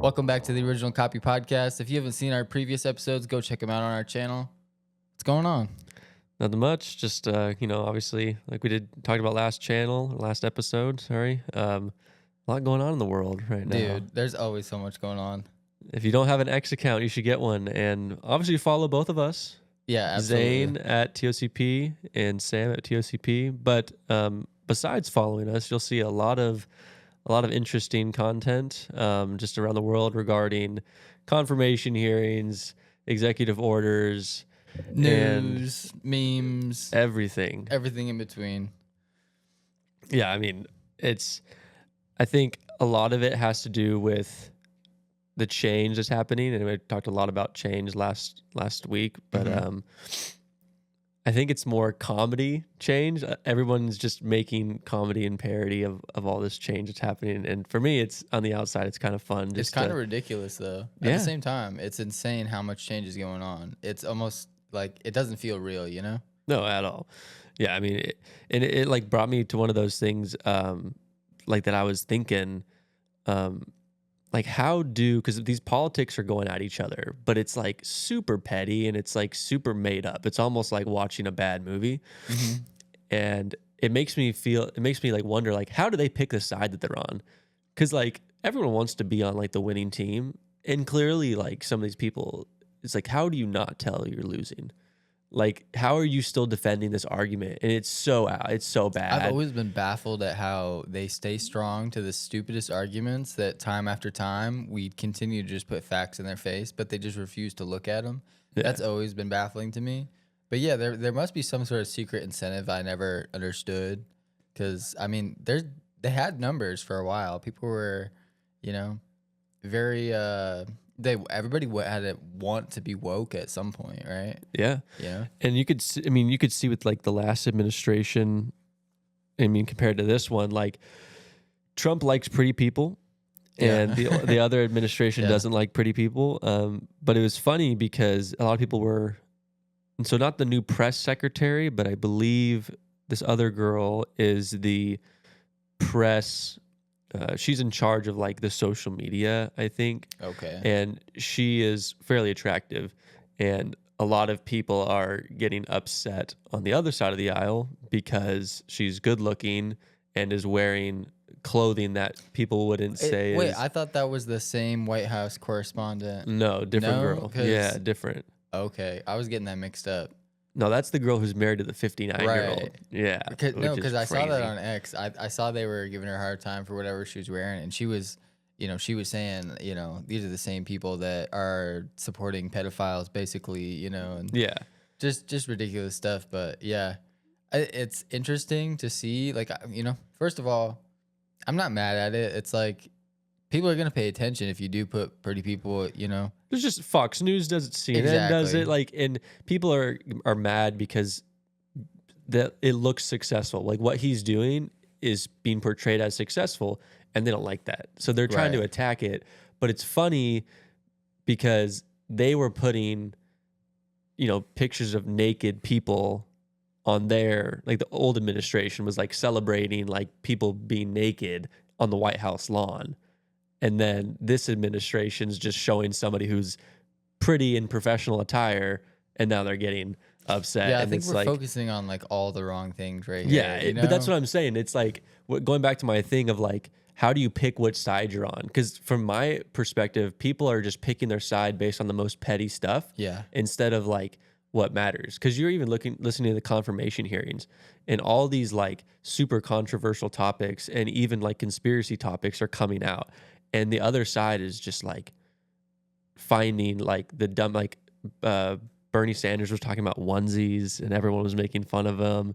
Welcome back to the Original Copy Podcast. If you haven't seen our previous episodes, go check them out on our channel. What's going on? Nothing much. Just obviously, like we talked about last episode. Sorry, a lot going on in the world right now. Dude, there's always so much going on. If you don't have an X account, you should get one, and obviously follow both of us. Yeah, absolutely. Zane at TOCP and Sam at TOCP. But besides following us, you'll see a lot of interesting content just around the world regarding confirmation hearings, executive orders, news, memes, everything in between. Yeah, I mean, I think a lot of it has to do with the change that's happening, and we talked a lot about change last week, but I think it's more comedy change. Everyone's just making comedy and parody of all this change that's happening, and for me, it's on the outside, it's kind of fun. It's kind of ridiculous, though. At the same time, it's insane how much change is going on. It's almost like it doesn't feel real, you know? No, at all. Yeah, I mean, it like brought me to one of those things, like that I was thinking, like because these politics are going at each other, but it's like super petty and it's like super made up. It's almost like watching a bad movie, and it makes me like wonder, like, how do they pick the side that they're on? Because like everyone wants to be on like the winning team, and clearly like some of these people, it's like, how do you not tell you're losing? Like, how are you still defending this argument? And it's so bad. I've always been baffled at how they stay strong to the stupidest arguments that time after time we continue to just put facts in their face, but they just refuse to look at them. Yeah. That's always been baffling to me. But yeah, there must be some sort of secret incentive I never understood. Because, I mean, they had numbers for a while. People were, very... everybody had to want to be woke at some point, right? Yeah. And you could see with like the last administration, compared to this one, like Trump likes pretty people, and the other administration doesn't like pretty people. But it was funny because a lot of people were, and so not the new press secretary, but I believe this other girl is the press. She's in charge of like the social media, I think. Okay. And she is fairly attractive. And a lot of people are getting upset on the other side of the aisle because she's good looking and is wearing clothing that people wouldn't say Wait, I thought that was the same White House correspondent. No, different girl. Yeah, different. Okay. I was getting that mixed up. No, that's the girl who's married to the 59-year-old. Right. Yeah. Because I saw that on X. I saw they were giving her a hard time for whatever she was wearing, and she was saying, these are the same people that are supporting pedophiles, basically, and just ridiculous stuff. But yeah, it's interesting to see. Like, first of all, I'm not mad at it. It's like people are gonna pay attention if you do put pretty people, There's just Fox News does it, CNN does it, like, and people are mad because it looks successful. Like what he's doing is being portrayed as successful, and they don't like that, so they're trying to attack it. But it's funny because they were putting, pictures of naked people on there. Like the old administration was like celebrating like people being naked on the White House lawn. And then this administration's just showing somebody who's pretty in professional attire, and now they're getting upset. Yeah, I and think it's we're like, focusing on like all the wrong things right here. Yeah, but that's what I'm saying. It's like going back to my thing of like, how do you pick which side you're on? Because from my perspective, people are just picking their side based on the most petty stuff. Yeah. Instead of like what matters. Because you're even listening to the confirmation hearings, and all these like super controversial topics and even like conspiracy topics are coming out. And the other side is just like finding like the dumb, like Bernie Sanders was talking about onesies and everyone was making fun of him.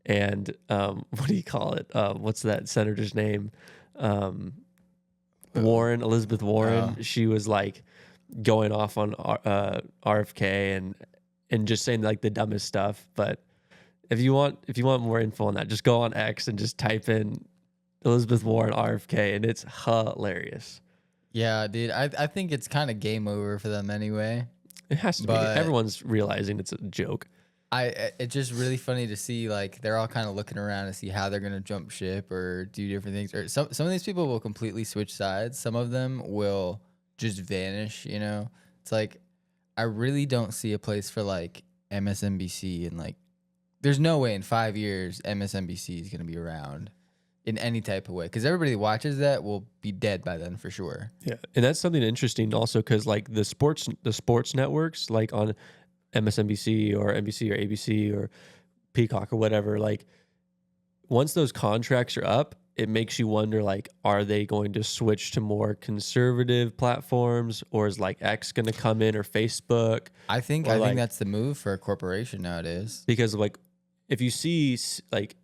And what do you call it? What's that senator's name? Elizabeth Warren. She was like going off on RFK and just saying like the dumbest stuff. But if you want more info on that, just go on X and just type in Elizabeth Warren RFK, and it's hilarious. Yeah, dude, I think it's kind of game over for them anyway. It has to be. Everyone's realizing it's a joke. It's just really funny to see, like, they're all kind of looking around to see how they're gonna jump ship or do different things. Or some of these people will completely switch sides. Some of them will just vanish, you know? It's like I really don't see a place for like MSNBC, and like there's no way in 5 years MSNBC is going to be around in any type of way, because everybody that watches that will be dead by then for sure. Yeah, and that's something interesting also, because like the sports networks, like on MSNBC or NBC or ABC or Peacock or whatever, like once those contracts are up, it makes you wonder, like, are they going to switch to more conservative platforms, or is like X going to come in, or Facebook? I think that's the move for a corporation nowadays. Because like if you see like,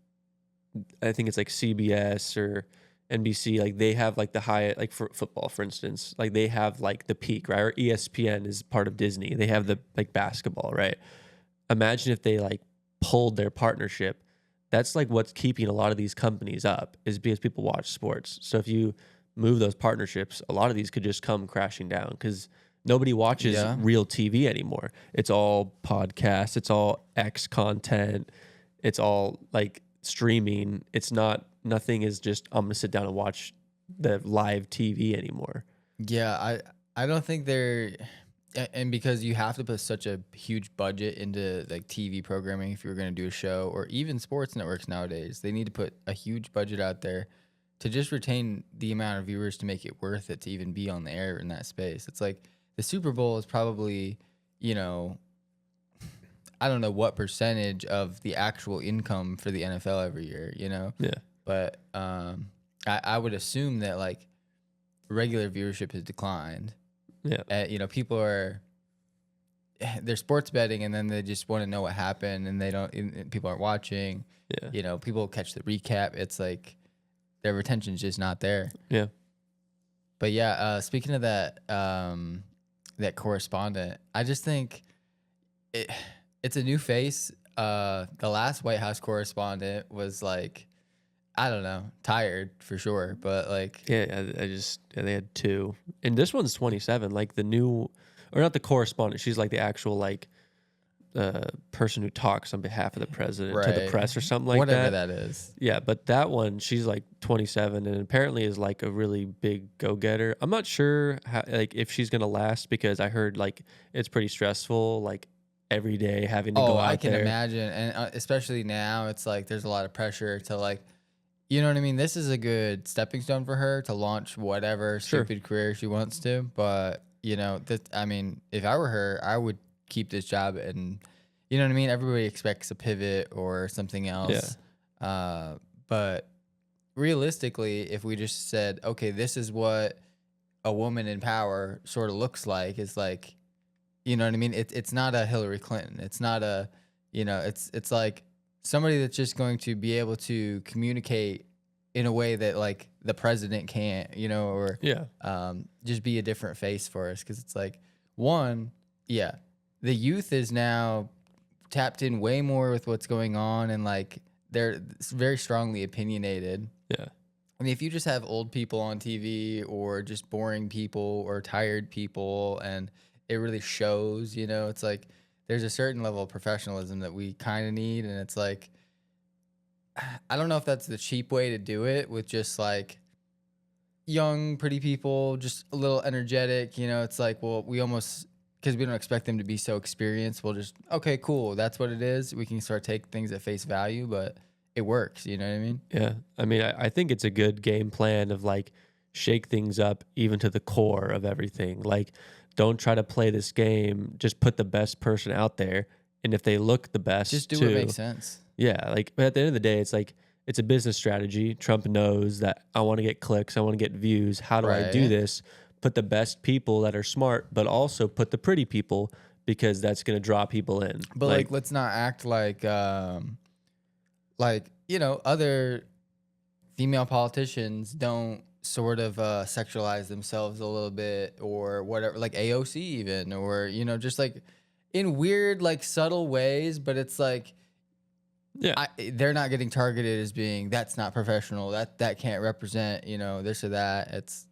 I think it's like CBS or NBC, like they have like the high, like for football, for instance, like they have like the peak, right? Or ESPN is part of Disney. They have the like basketball, right? Imagine if they like pulled their partnership. That's like what's keeping a lot of these companies up, is because people watch sports. So if you move those partnerships, a lot of these could just come crashing down, because nobody watches real TV anymore. It's all podcasts. It's all X content. It's all like streaming. It's not, nothing is just, I'm going to sit down and watch the live TV anymore. Yeah, I don't think they're, and because you have to put such a huge budget into like TV programming if you're going to do a show, or even sports networks nowadays, they need to put a huge budget out there to just retain the amount of viewers to make it worth it to even be on the air in that space. It's like the Super Bowl is probably, you know, I don't know what percentage of the actual income for the NFL every year, you know? Yeah. But I would assume that like regular viewership has declined. Yeah. You know, people they're sports betting, and then they just want to know what happened, and they don't, and people aren't watching. Yeah. You know, people catch the recap. It's like their retention's just not there. Yeah. But yeah, speaking of that, that correspondent, I just think it's a new face. The last White House correspondent was like, I don't know, tired for sure, but like, they had two, and this one's 27. Like the new, or not the correspondent, she's like the actual like person who talks on behalf of the president to the press or something like whatever that. Whatever that is. Yeah, but that one, she's like 27, and apparently is like a really big go-getter. I'm not sure how, like if she's gonna last, because I heard like it's pretty stressful, like every day having to go out there. I can imagine, and especially now, it's like there's a lot of pressure to like, you know what I mean? This is a good stepping stone for her to launch whatever stupid career she wants to. But, you know, I mean, if I were her, I would keep this job, and, you know what I mean? Everybody expects a pivot or something else. Yeah. But realistically, if we just said, okay, this is what a woman in power sort of looks like, it's like, you know what I mean? It's not a Hillary Clinton. It's not a, you know, it's like somebody that's just going to be able to communicate in a way that like the president can't, you know, or just be a different face for us. Cause it's like, one, the youth is now tapped in way more with what's going on, and like they're very strongly opinionated. Yeah. I mean, if you just have old people on TV, or just boring people or tired people, and it really shows, you know, it's like there's a certain level of professionalism that we kind of need. And it's like, I don't know if that's the cheap way to do it, with just like young, pretty people, just a little energetic, you know. It's like, well, we almost, because we don't expect them to be so experienced, we'll just, okay, cool, that's what it is. We can start take things at face value, but it works, you know what I mean? Yeah. I mean, I think it's a good game plan of like shake things up even to the core of everything. Like, don't try to play this game. Just put the best person out there, and if they look the best, just do what makes sense. Yeah, like, but at the end of the day, it's like it's a business strategy. Trump knows that I want to get clicks, I want to get views. How do I do this? Put the best people that are smart, but also put the pretty people, because that's going to draw people in. But like let's not act like you know, other female politicians don't sort of sexualize themselves a little bit, or whatever, like AOC even, or, you know, just like in weird, like subtle ways, but it's like, they're not getting targeted as being, that's not professional, that can't represent, you know, this or that. It's,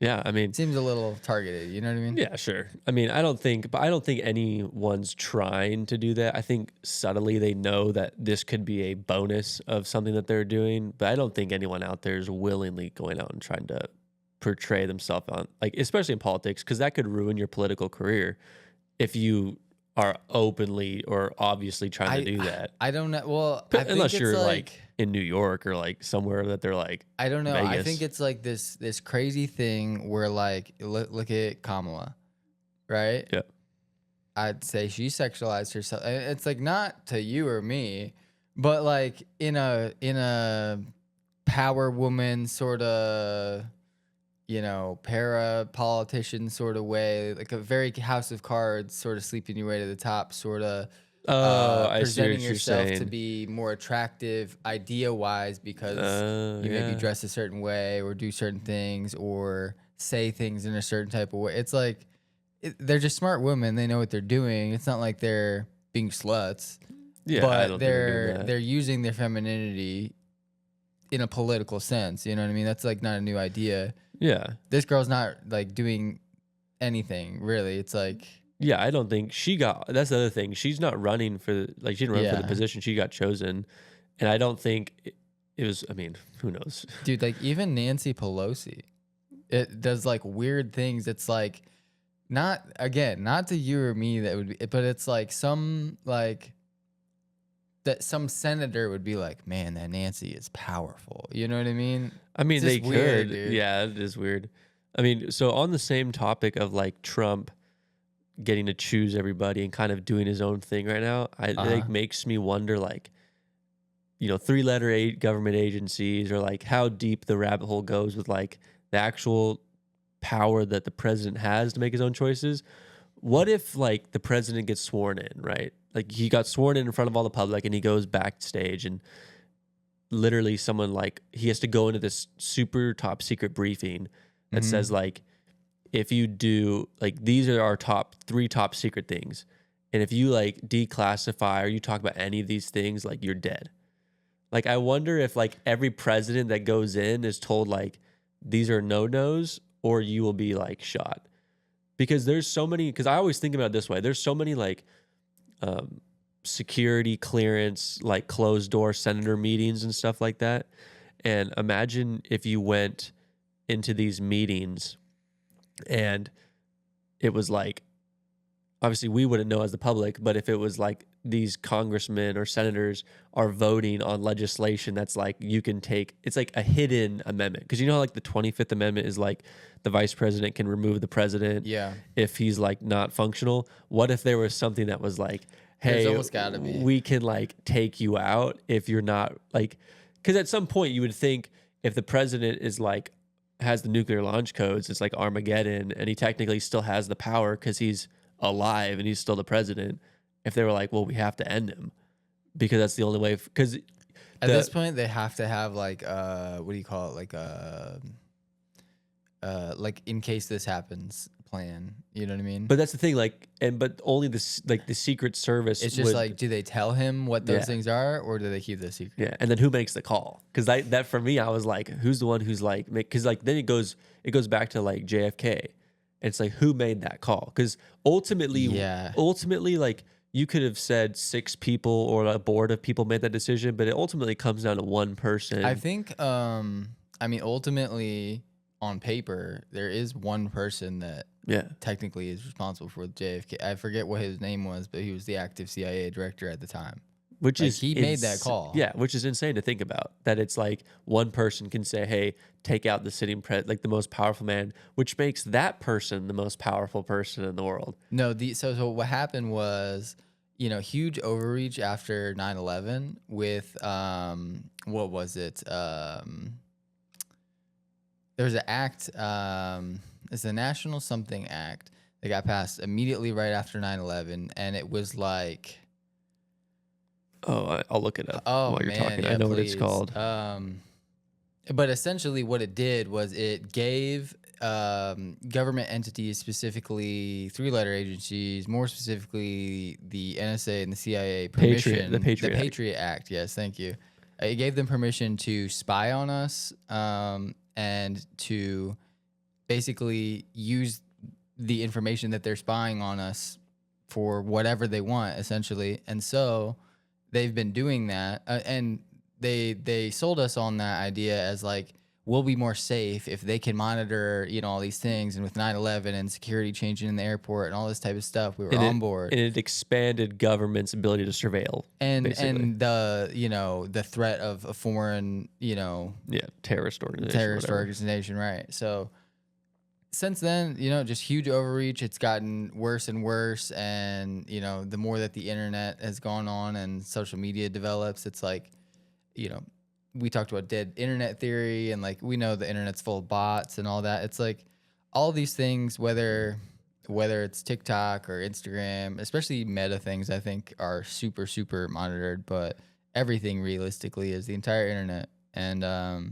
I mean, it seems a little targeted, you know what I mean? Yeah, sure. I mean, I don't think anyone's trying to do that. I think subtly they know that this could be a bonus of something that they're doing, but I don't think anyone out there is willingly going out and trying to portray themselves on, like, especially in politics, because that could ruin your political career if you are openly or obviously trying to do that. I don't know. Well, I think Unless it's you're like in New York or like somewhere that they're like, I don't know. Vegas. I think it's like this crazy thing where like look at Kamala, right? Yeah. I'd say she sexualized herself. And it's like not to you or me, but like in a power woman sort of, you know, para politician sort of way, like a very House of Cards sort of sleeping your way to the top sort of. I see Presenting what you're yourself to saying. be more attractive idea wise because you maybe dress a certain way or do certain things or say things in a certain type of way. It's like they're just smart women. They know what they're doing. It's not like they're being sluts. Yeah, I but don't think they're using their femininity in a political sense. You know what I mean? That's like not a new idea. Yeah. This girl's not like doing anything really. It's like. Yeah, I don't think she got. That's the other thing. She's not running for like she didn't run for the position. She got chosen, and I don't think it was. I mean, who knows, dude? Like even Nancy Pelosi, it does like weird things. It's like not to you or me that would be, but it's like some senator would be like, man, that Nancy is powerful. You know what I mean? I mean, they weird, could. Dude. Yeah, it is weird. I mean, so on the same topic of like Trump getting to choose everybody and kind of doing his own thing right now, it like makes me wonder, like, you know, 3-letter government agencies or like how deep the rabbit hole goes with like the actual power that the president has to make his own choices. What if like the president gets sworn in, right? Like he got sworn in front of all the public and he goes backstage and literally someone like he has to go into this super top secret briefing that says like, if you do like these are our three top secret things, and if you like declassify or you talk about any of these things, like you're dead. Like I wonder if like every president that goes in is told like these are no-nos or you will be like shot. Because there's so many, because I always think about it this way. There's so many like security clearance, like closed door senator meetings and stuff like that. And imagine if you went into these meetings and it was like, obviously we wouldn't know as the public, but if it was like these congressmen or senators are voting on legislation that's like you can take, it's like a hidden amendment. Because you know how like the 25th Amendment is like the vice president can remove the president if he's like not functional. What if there was something that was like, hey, almost gotta be. We can like take you out if you're not like, because at some point you would think if the president is like, has the nuclear launch codes, it's like Armageddon, and he technically still has the power because he's alive and he's still the president. If they were like, well, we have to end him because that's the only way. Because at this point, they have to have like what do you call it? Like in case this happens plan. You know what I mean? But that's the thing, like, but only the Secret Service. It's just like, do they tell him what those things are, or do they keep the secret? Yeah, and then who makes the call? Because that for me, I was like, who's the one who's like, because like then it goes back to like JFK. It's like who made that call? Because ultimately, like you could have said 6 people or a board of people made that decision, but it ultimately comes down to one person. I think, I mean, ultimately on paper, there is one person that technically is responsible for JFK. I forget what his name was, but he was the active CIA director at the time. Which like is he made that call. Yeah, which is insane to think about. That it's like one person can say, "Hey, take out the sitting like the most powerful man," which makes that person the most powerful person in the world. No, so what happened was, you know, huge overreach after 9/11 with what was it? There was an act. It's the National Something Act that got passed immediately right after 9/11, and it was like. Oh, I'll look it up while you're talking. I know what it's called. But essentially what it did was it gave government entities, specifically 3-letter agencies, more specifically the NSA and the CIA, permission. The Patriot Act. Yes, thank you. It gave them permission to spy on us and to basically use the information that they're spying on us for whatever they want, essentially. And so they've been doing that, and they sold us on that idea as like we'll be more safe if they can monitor, all these things. And with 9/11 and security changing in the airport and all this type of stuff, we were on board. And it expanded government's ability to surveil. And basically. and the threat of a foreign, terrorist organization. Right? So since then, just huge overreach. It's gotten worse and worse. And, the more that the internet has gone on and social media develops, it's like, we talked about dead internet theory, and like we know the internet's full of bots and all that. It's like all these things, whether it's TikTok or Instagram, especially meta things, I think are super, super monitored. But everything realistically is the entire internet. And I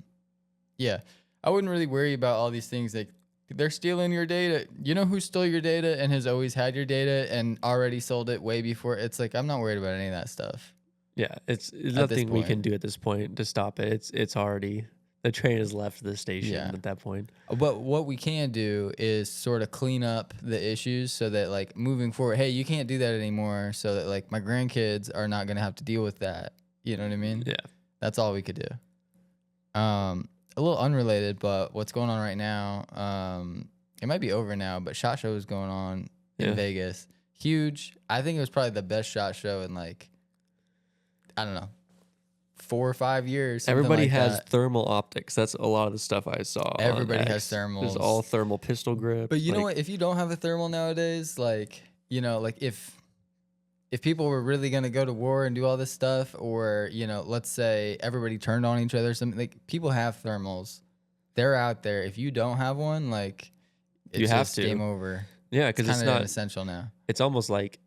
wouldn't really worry about all these things. Like, they're stealing your data. You know who stole your data and has always had your data and already sold it way before? It's like, I'm not worried about any of that stuff. Yeah, it's nothing we can do at this point to stop it. It's already, the train has left the station at that point. But what we can do is sort of clean up the issues so that, like, moving forward, hey, you can't do that anymore, so that, like, my grandkids are not going to have to deal with that. You know what I mean? Yeah. That's all we could do. A little unrelated, but what's going on right now, it might be over now, but SHOT Show is going on in Vegas. Huge. I think it was probably the best SHOT Show in, like, I don't know, 4 or 5 years. Everybody has thermal optics. That's a lot of the stuff I saw. Everybody has thermals. There's all thermal pistol grip. But you know what? If you don't have a thermal nowadays, like, like if people were really going to go to war and do all this stuff, or, let's say everybody turned on each other, something, like, people have thermals. They're out there. If you don't have one, like, it's you have just to. Game over. Yeah, because it's not essential now. It's almost like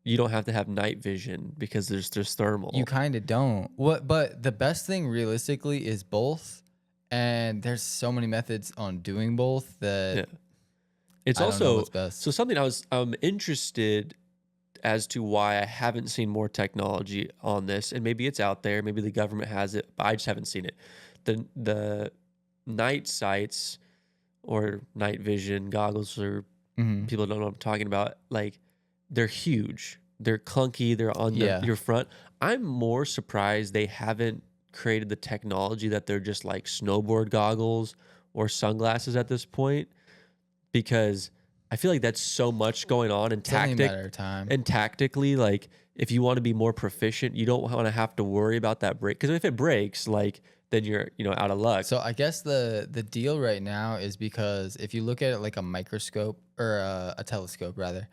you don't have to have night vision because there's thermal. You kind of don't. But the best thing realistically is both, and there's so many methods on doing both that it's I also don't know what's best. So something I'm interested as to why I haven't seen more technology on this, and maybe it's out there, maybe the government has it, but I just haven't seen it. The night sights or night vision goggles, or people don't know what I'm talking about, like, they're huge, they're clunky, they're on your front. I'm more surprised they haven't created the technology that they're just like snowboard goggles or sunglasses at this point, because I feel like that's so much going on, and tactically, like, if you want to be more proficient, you don't want to have to worry about that break, because if it breaks, like, then you're out of luck. So I guess the deal right now is, because if you look at it like a microscope, or a telescope rather,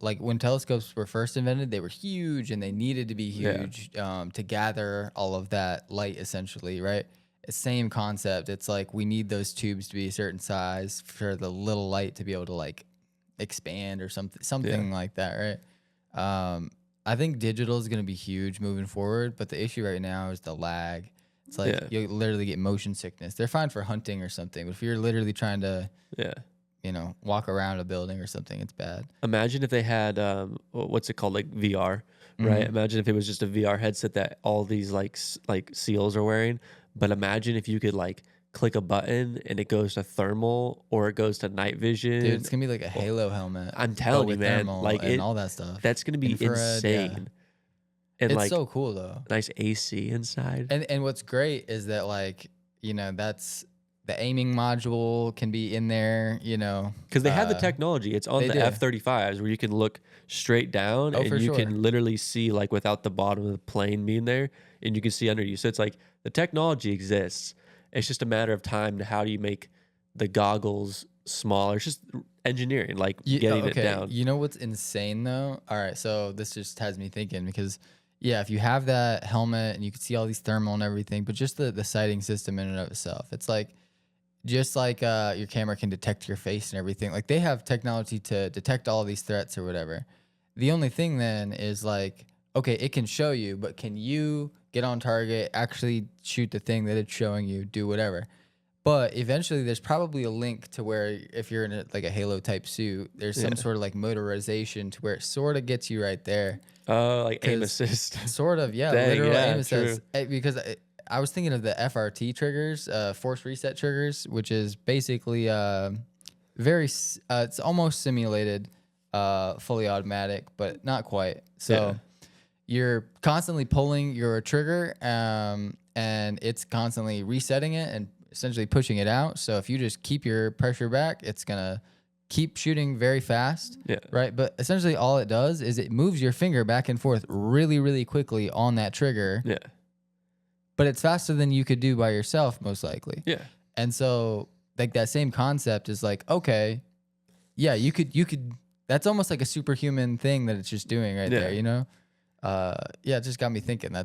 like when telescopes were first invented, they were huge and they needed to be huge to gather all of that light, essentially, right? Same concept. It's like we need those tubes to be a certain size for the little light to be able to, like, expand or something like that, right? I think digital is going to be huge moving forward, but the issue right now is the lag. It's like you literally get motion sickness. They're fine for hunting or something, but if you're literally trying to walk around a building or something, it's bad. Imagine if they had what's it called, like VR, right? Imagine if it was just a VR headset that all these like SEALs are wearing. But imagine if you could, like, click a button and it goes to thermal or it goes to night vision. Dude, it's gonna be like a Halo helmet. I'm telling you, man, like, and all that stuff. That's gonna be insane. And it's like, so cool though. Nice AC inside. And what's great is that, like, that's the aiming module can be in there, because they have the technology. It's on the F-35s where you can look straight down and you can literally see, like, without the bottom of the plane being there, and you can see under you. So it's like the technology exists. It's just a matter of time to how do you make the goggles smaller. It's just engineering, like getting it down. You know what's insane though? All right, so this just has me thinking, because if you have that helmet and you can see all these thermal and everything, but just the sighting system in and of itself, it's like, just like your camera can detect your face and everything, like, they have technology to detect all these threats or whatever. The only thing then is, like, okay, it can show you, but can you get on target, actually shoot the thing that it's showing you, do whatever? But eventually there's probably a link to where, if you're in a Halo type suit, there's some sort of, like, motorization to where it sort of gets you right there. Like aim assist. Sort of, literal aim assist. Because I was thinking of the FRT triggers, force reset triggers, which is basically it's almost simulated fully automatic, but not quite. So you're constantly pulling your trigger, and it's constantly resetting it and essentially pushing it out. So if you just keep your pressure back, it's gonna keep shooting very fast. Yeah. Right. But essentially all it does is it moves your finger back and forth really, really quickly on that trigger. Yeah. But it's faster than you could do by yourself, most likely. Yeah. And so like that same concept is like, okay, yeah, you could, that's almost like a superhuman thing that it's just doing right there, you know? Yeah, it just got me thinking. I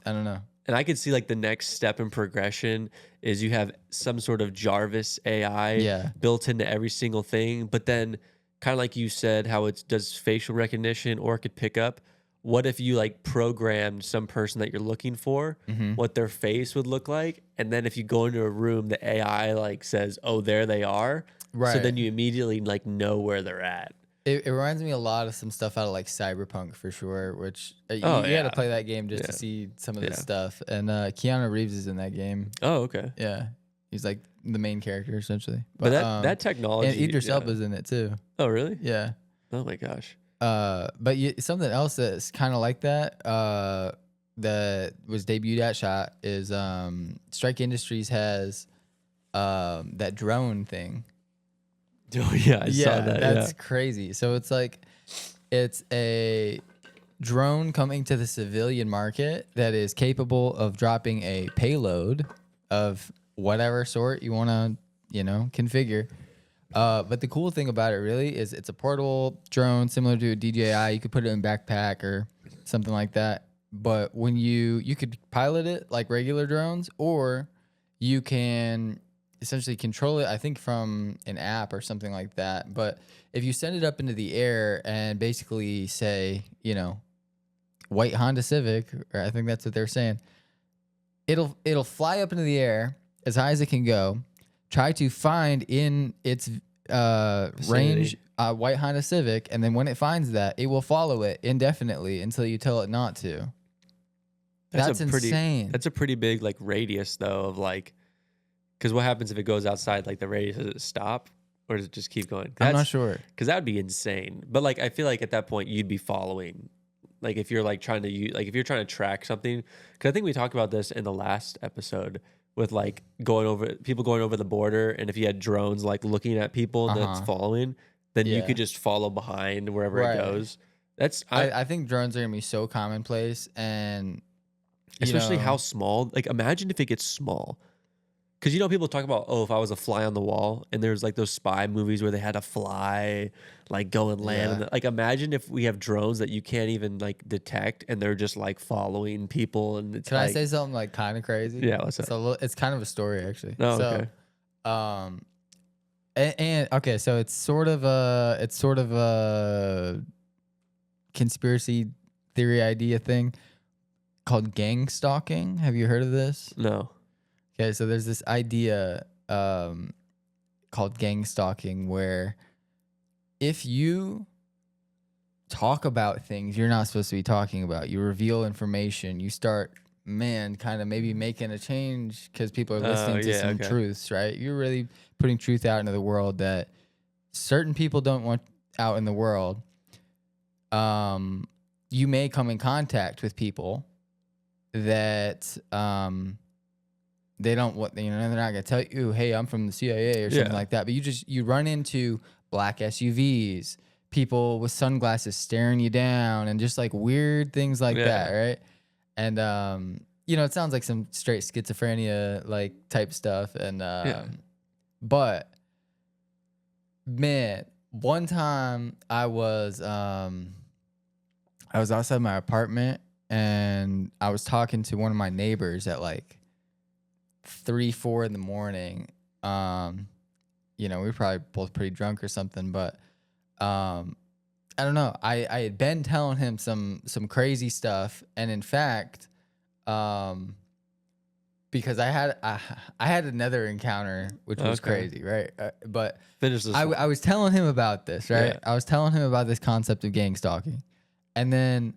don't know. And I could see like the next step in progression is you have some sort of Jarvis AI built into every single thing. But then kind of like you said, how it does facial recognition or it could pick up. What if you like programmed some person that you're looking for, what their face would look like? And then if you go into a room, the AI like says, oh, there they are. Right. So then you immediately like know where they're at. It reminds me a lot of some stuff out of like Cyberpunk for sure, which you got to play that game just to see some of this stuff. And Keanu Reeves is in that game. Oh, okay. Yeah. He's like the main character essentially. But that technology. And Idris Elba's in it too. Oh, really? Yeah. Oh my gosh. But something else that's kind of like that that was debuted at SHOT is Strike Industries has that drone thing. Oh yeah, I saw that. That's crazy. So it's like it's a drone coming to the civilian market that is capable of dropping a payload of whatever sort you want to, configure. But the cool thing about it really is it's a portable drone similar to a DJI. You could put it in a backpack or something like that. But when you could pilot it like regular drones, or you can essentially control it, I think, from an app or something like that. But if you send it up into the air and basically say, white Honda Civic, or I think that's what they're saying, it'll fly up into the air as high as it can go, try to find in its range white Honda Civic, and then when it finds that, it will follow it indefinitely until you tell it not to. That's insane. That's a pretty big like radius though of like, because what happens if it goes outside like the radius? Does it stop or does it just keep going? I'm not sure. Because that would be insane. But like I feel like at that point you'd be following. Like if you're like trying to if you're trying to track something, because I think we talked about this in the last episode with like people going over the border, and if you had drones like looking at people that's following, then you could just follow behind wherever it goes. I think drones are gonna be so commonplace, and especially how small. Like imagine if it gets small. Because people talk about, if I was a fly on the wall, and there's like those spy movies where they had a fly like go and land. Yeah. Like imagine if we have drones that you can't even like detect, and they're just like following people. And it's Can I say something like kind of crazy? Yeah, what's that? It's kind of a story actually. Oh, okay. And okay, so it's sort of a conspiracy theory idea thing called gang stalking. Have you heard of this? No. Okay, so there's this idea called gang stalking where if you talk about things you're not supposed to be talking about, you reveal information, you start, kind of maybe making a change because people are listening to some truths, right? You're really putting truth out into the world that certain people don't want out in the world. You may come in contact with people that they don't want, they're not gonna tell you, hey, I'm from the CIA or something like that. But you run into black SUVs, people with sunglasses staring you down, and just like weird things like that, right? And it sounds like some straight schizophrenia like type stuff. And but man, one time I was outside my apartment and I was talking to one of my neighbors at like 3-4 in the morning. We were probably both pretty drunk or something, but I don't know. I had been telling him some crazy stuff, and in fact, because I had another encounter which was crazy, right? But finish this. I was telling him about this, right? Yeah. I was telling him about this concept of gang stalking, and then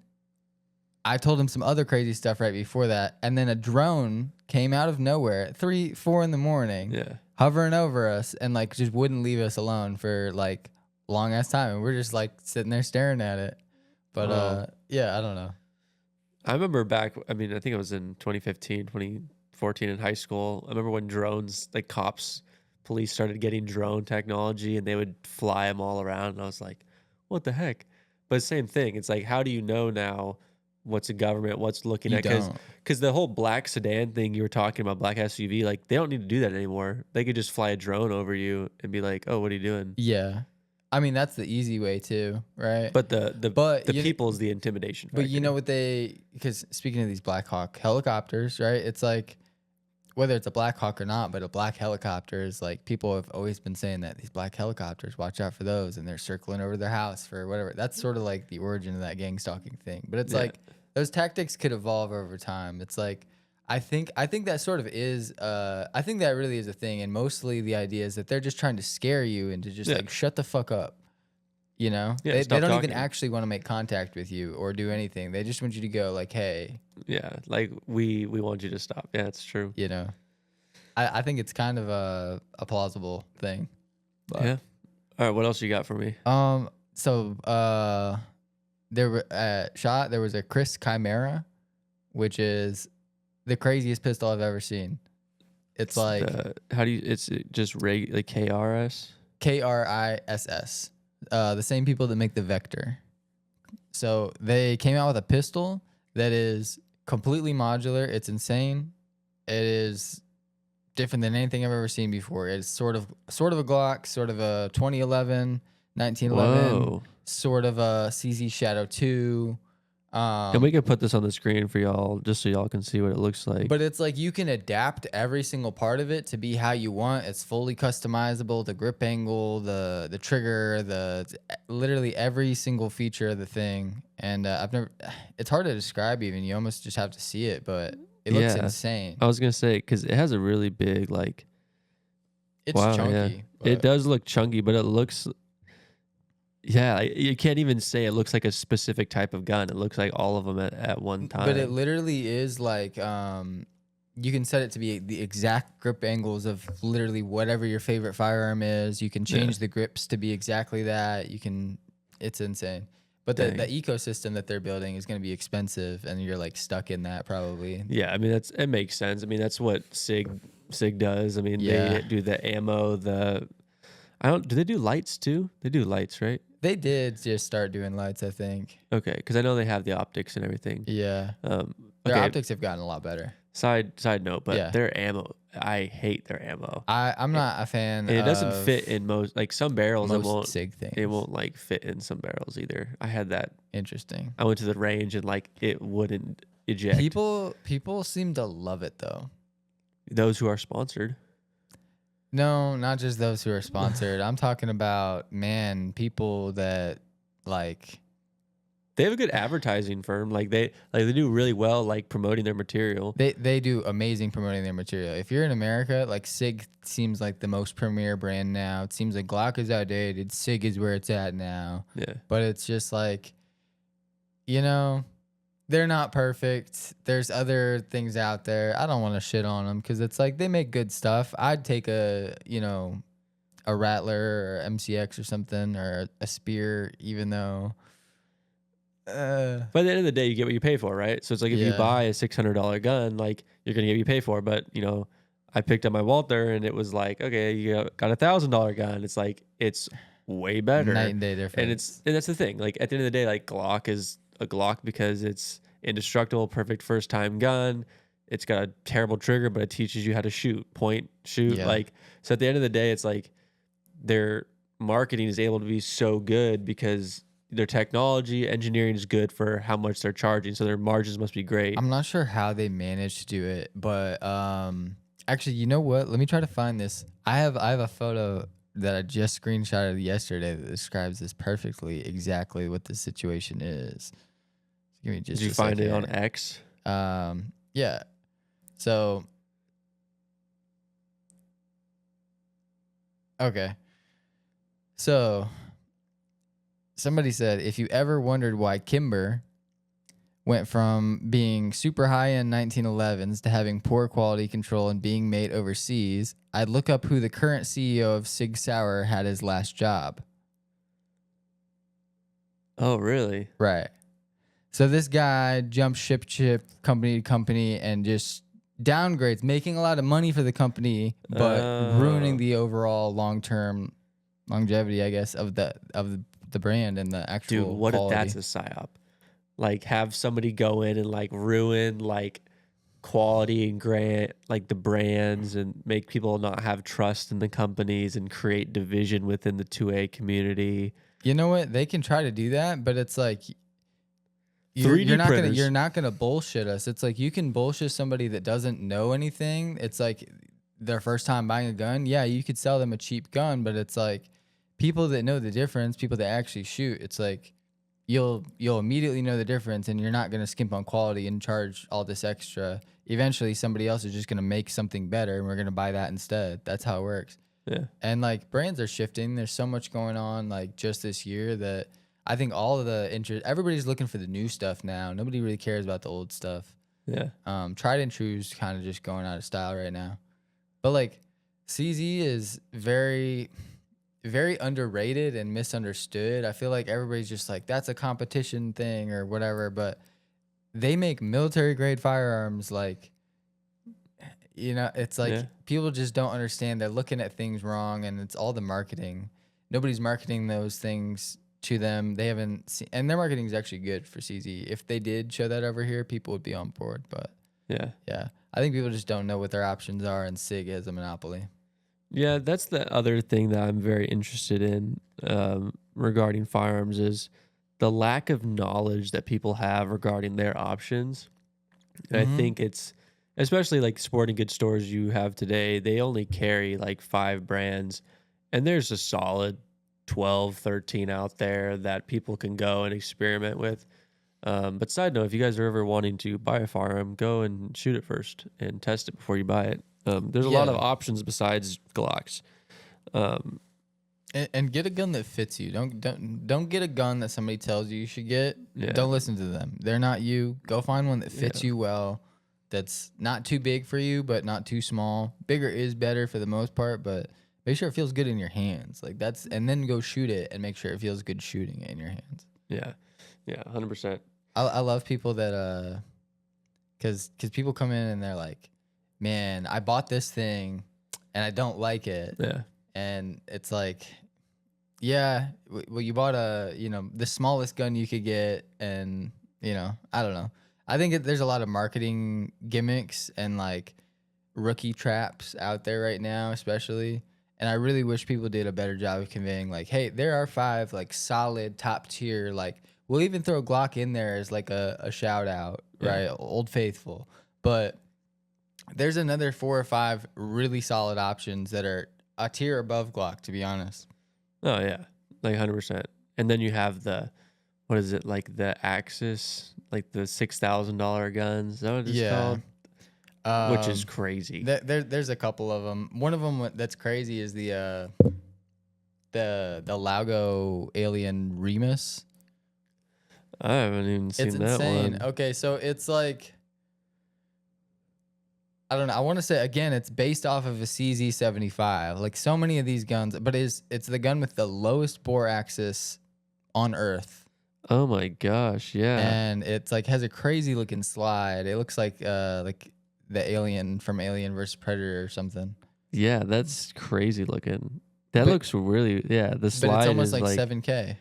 I told him some other crazy stuff right before that, and then a drone came out of nowhere at 3-4 in the morning, hovering over us, and like just wouldn't leave us alone for like long ass time, and we're just like sitting there staring at it. But I don't know. I remember back, I think it was in 2015, 14 in high school. I remember when drones, like police started getting drone technology and they would fly them all around. And I was like, what the heck? But same thing. It's like, how do you know now what's a government, what's looking You at? don't. Because the whole black sedan thing you were talking about, black SUV, like they don't need to do that anymore. They could just fly a drone over you and be like, oh, what are you doing? Yeah. I mean, that's the easy way too, right? But the you people is the intimidation factor. But you know what because speaking of these Black Hawk helicopters, right? It's like, whether it's a Black Hawk or not, but a black helicopter is like, people have always been saying that these black helicopters, watch out for those, and they're circling over their house for whatever. That's sort of like the origin of that gang stalking thing. But it's like, those tactics could evolve over time. It's like, I think that sort of is, I think that really is a thing. And mostly the idea is that they're just trying to scare you into just like, shut the fuck up. You know, they don't even actually want to make contact with you or do anything. They just want you to go like, hey. Yeah, like we want you to stop. Yeah, it's true. You know, I think it's kind of a plausible thing. But. Yeah. All right, what else you got for me? So there was a Chris Chimera, which is the craziest pistol I've ever seen. It's like it's just like KRS? KRISS. The same people that make the Vector. So they came out with a pistol that is completely modular. It's insane. It is different than anything I've ever seen before. It's sort of a Glock, sort of a 2011, 1911, Whoa. sort of a CZ Shadow 2. And we can put this on the screen for y'all just so y'all can see what it looks like. But it's like you can adapt every single part of it to be how you want. It's fully customizable. The grip angle, the trigger, literally every single feature of the thing. And it's hard to describe even. You almost just have to see it, but it looks insane. I was going to say, because it has a really big, like... It's chunky. Yeah. It does look chunky, but it looks... Yeah, you can't even say it looks like a specific type of gun. It looks like all of them at one time. But it literally is like, you can set it to be the exact grip angles of literally whatever your favorite firearm is. You can change the grips to be exactly that. It's insane. But the ecosystem that they're building is going to be expensive, and you're like stuck in that probably. Yeah, I mean it makes sense. I mean that's what SIG does. I mean they do the ammo. Do they do lights too? They do lights, right? They did just start doing lights, I think. Okay, because I know they have the optics and everything. Yeah. Their optics have gotten a lot better. Side note, but their ammo, I hate their ammo. I'm not a fan. And it doesn't fit in most, like some barrels. SIG things. It won't like fit in some barrels either. I had that. Interesting. I went to the range and like it wouldn't eject. People seem to love it though. Those who are sponsored. No, not just those who are sponsored. I'm talking about, people that like. They have a good advertising firm. Like they do really well, like promoting their material. They do amazing promoting their material. If you're in America, like SIG seems like the most premier brand now. It seems like Glock is outdated. SIG is where it's at now. Yeah. But it's just like, they're not perfect. There's other things out there. I don't want to shit on them because it's like they make good stuff. I'd take a Rattler or MCX or something or a Spear, even though. But at the end of the day, you get what you pay for, right? So it's like if you buy a $600 gun, like you're gonna get what you pay for. But I picked up my Walther and it was like, okay, you got $1,000 gun. It's like it's way better, night and day difference. And that's the thing. Like at the end of the day, like Glock is a Glock because it's indestructible, perfect first time gun. It's got a terrible trigger, but it teaches you how to shoot. Like, so at the end of the day, it's like their marketing is able to be so good because their technology engineering is good for how much they're charging. So their margins must be great. I'm not sure how they managed to do it, but actually, you know what? Let me try to find this. I have a photo that I just screenshotted yesterday that describes this perfectly, exactly what the situation is. Give me just. Did you find it on X? Yeah. So. Okay. So. Somebody said, if you ever wondered why Kimber went from being super high-end 1911s to having poor quality control and being made overseas, I'd look up who the current CEO of Sig Sauer had his last job. Oh, really? Right. So this guy jumped ship company to company and just downgrades, making a lot of money for the company, but ruining the overall long-term longevity, I guess, of the brand and the actual Dude, what quality. if that's a psyop? Like, have somebody go in and like ruin like quality and grant like the brands and make people not have trust in the companies and create division within the 2A community. You know what? They can try to do that, but it's like 3D printers. You're not gonna bullshit us. It's like you can bullshit somebody that doesn't know anything. It's like their first time buying a gun. Yeah, you could sell them a cheap gun, but it's like people that know the difference, people that actually shoot. It's like you'll immediately know the difference, and you're not gonna skimp on quality and charge all this extra. Eventually, somebody else is just gonna make something better, and we're gonna buy that instead. That's how it works. Yeah. And like brands are shifting. There's so much going on like just this year that I think all of the interest, everybody's looking for the new stuff now. Nobody really cares about the old stuff. Yeah. Tried and true's kind of just going out of style right now. But like CZ is very, very underrated and misunderstood. I feel like everybody's just like, that's a competition thing or whatever. But they make military grade firearms like, you know, it's like people just don't understand. They're looking at things wrong, and it's all the marketing. Nobody's marketing those things to them. They haven't seen, and their marketing is actually good for CZ. If they did show that over here, people would be on board. But yeah, I think people just don't know what their options are, and SIG has a monopoly. Yeah, that's the other thing that I'm very interested in regarding firearms is the lack of knowledge that people have regarding their options. And I think it's, especially like sporting goods stores you have today, they only carry like 5 brands, and there's a solid 12, 13 out there that people can go and experiment with. But side note, if you guys are ever wanting to buy a firearm, go and shoot it first and test it before you buy it. There's a lot of options besides Glocks. And get a gun that fits you. Don't get a gun that somebody tells you should get. Yeah. Don't listen to them. They're not you. Go find one that fits you well. That's not too big for you, but not too small. Bigger is better for the most part, but make sure it feels good in your hands. Like that's, and then go shoot it and make sure it feels good shooting it in your hands. Yeah, 100%. I love people that because people come in and they're like, man, I bought this thing and I don't like it. Yeah, and it's like, yeah, well, you bought the smallest gun you could get, and I don't know. I think there's a lot of marketing gimmicks and like rookie traps out there right now, especially. And I really wish people did a better job of conveying like, hey, there are 5 like solid top tier, like we'll even throw Glock in there as like a shout out, right? Old Faithful. But there's another 4 or 5 really solid options that are a tier above Glock, to be honest. Oh yeah, like 100%. And then you have the, what is it, like the Axis, like the $6,000 guns. Is that what it's called? Which is crazy. There's a couple of them. One of them that's crazy is the Laugo Alien Remus. I haven't even seen that insane. one. Okay, so it's like, I don't know. I want to say again, it's based off of a CZ75. Like so many of these guns, but it's the gun with the lowest bore axis on Earth. Oh my gosh, yeah. And it's like has a crazy looking slide. It looks like the alien from Alien vs Predator or something. Yeah, that's crazy looking. That looks really, the slide but it's almost is like 7K.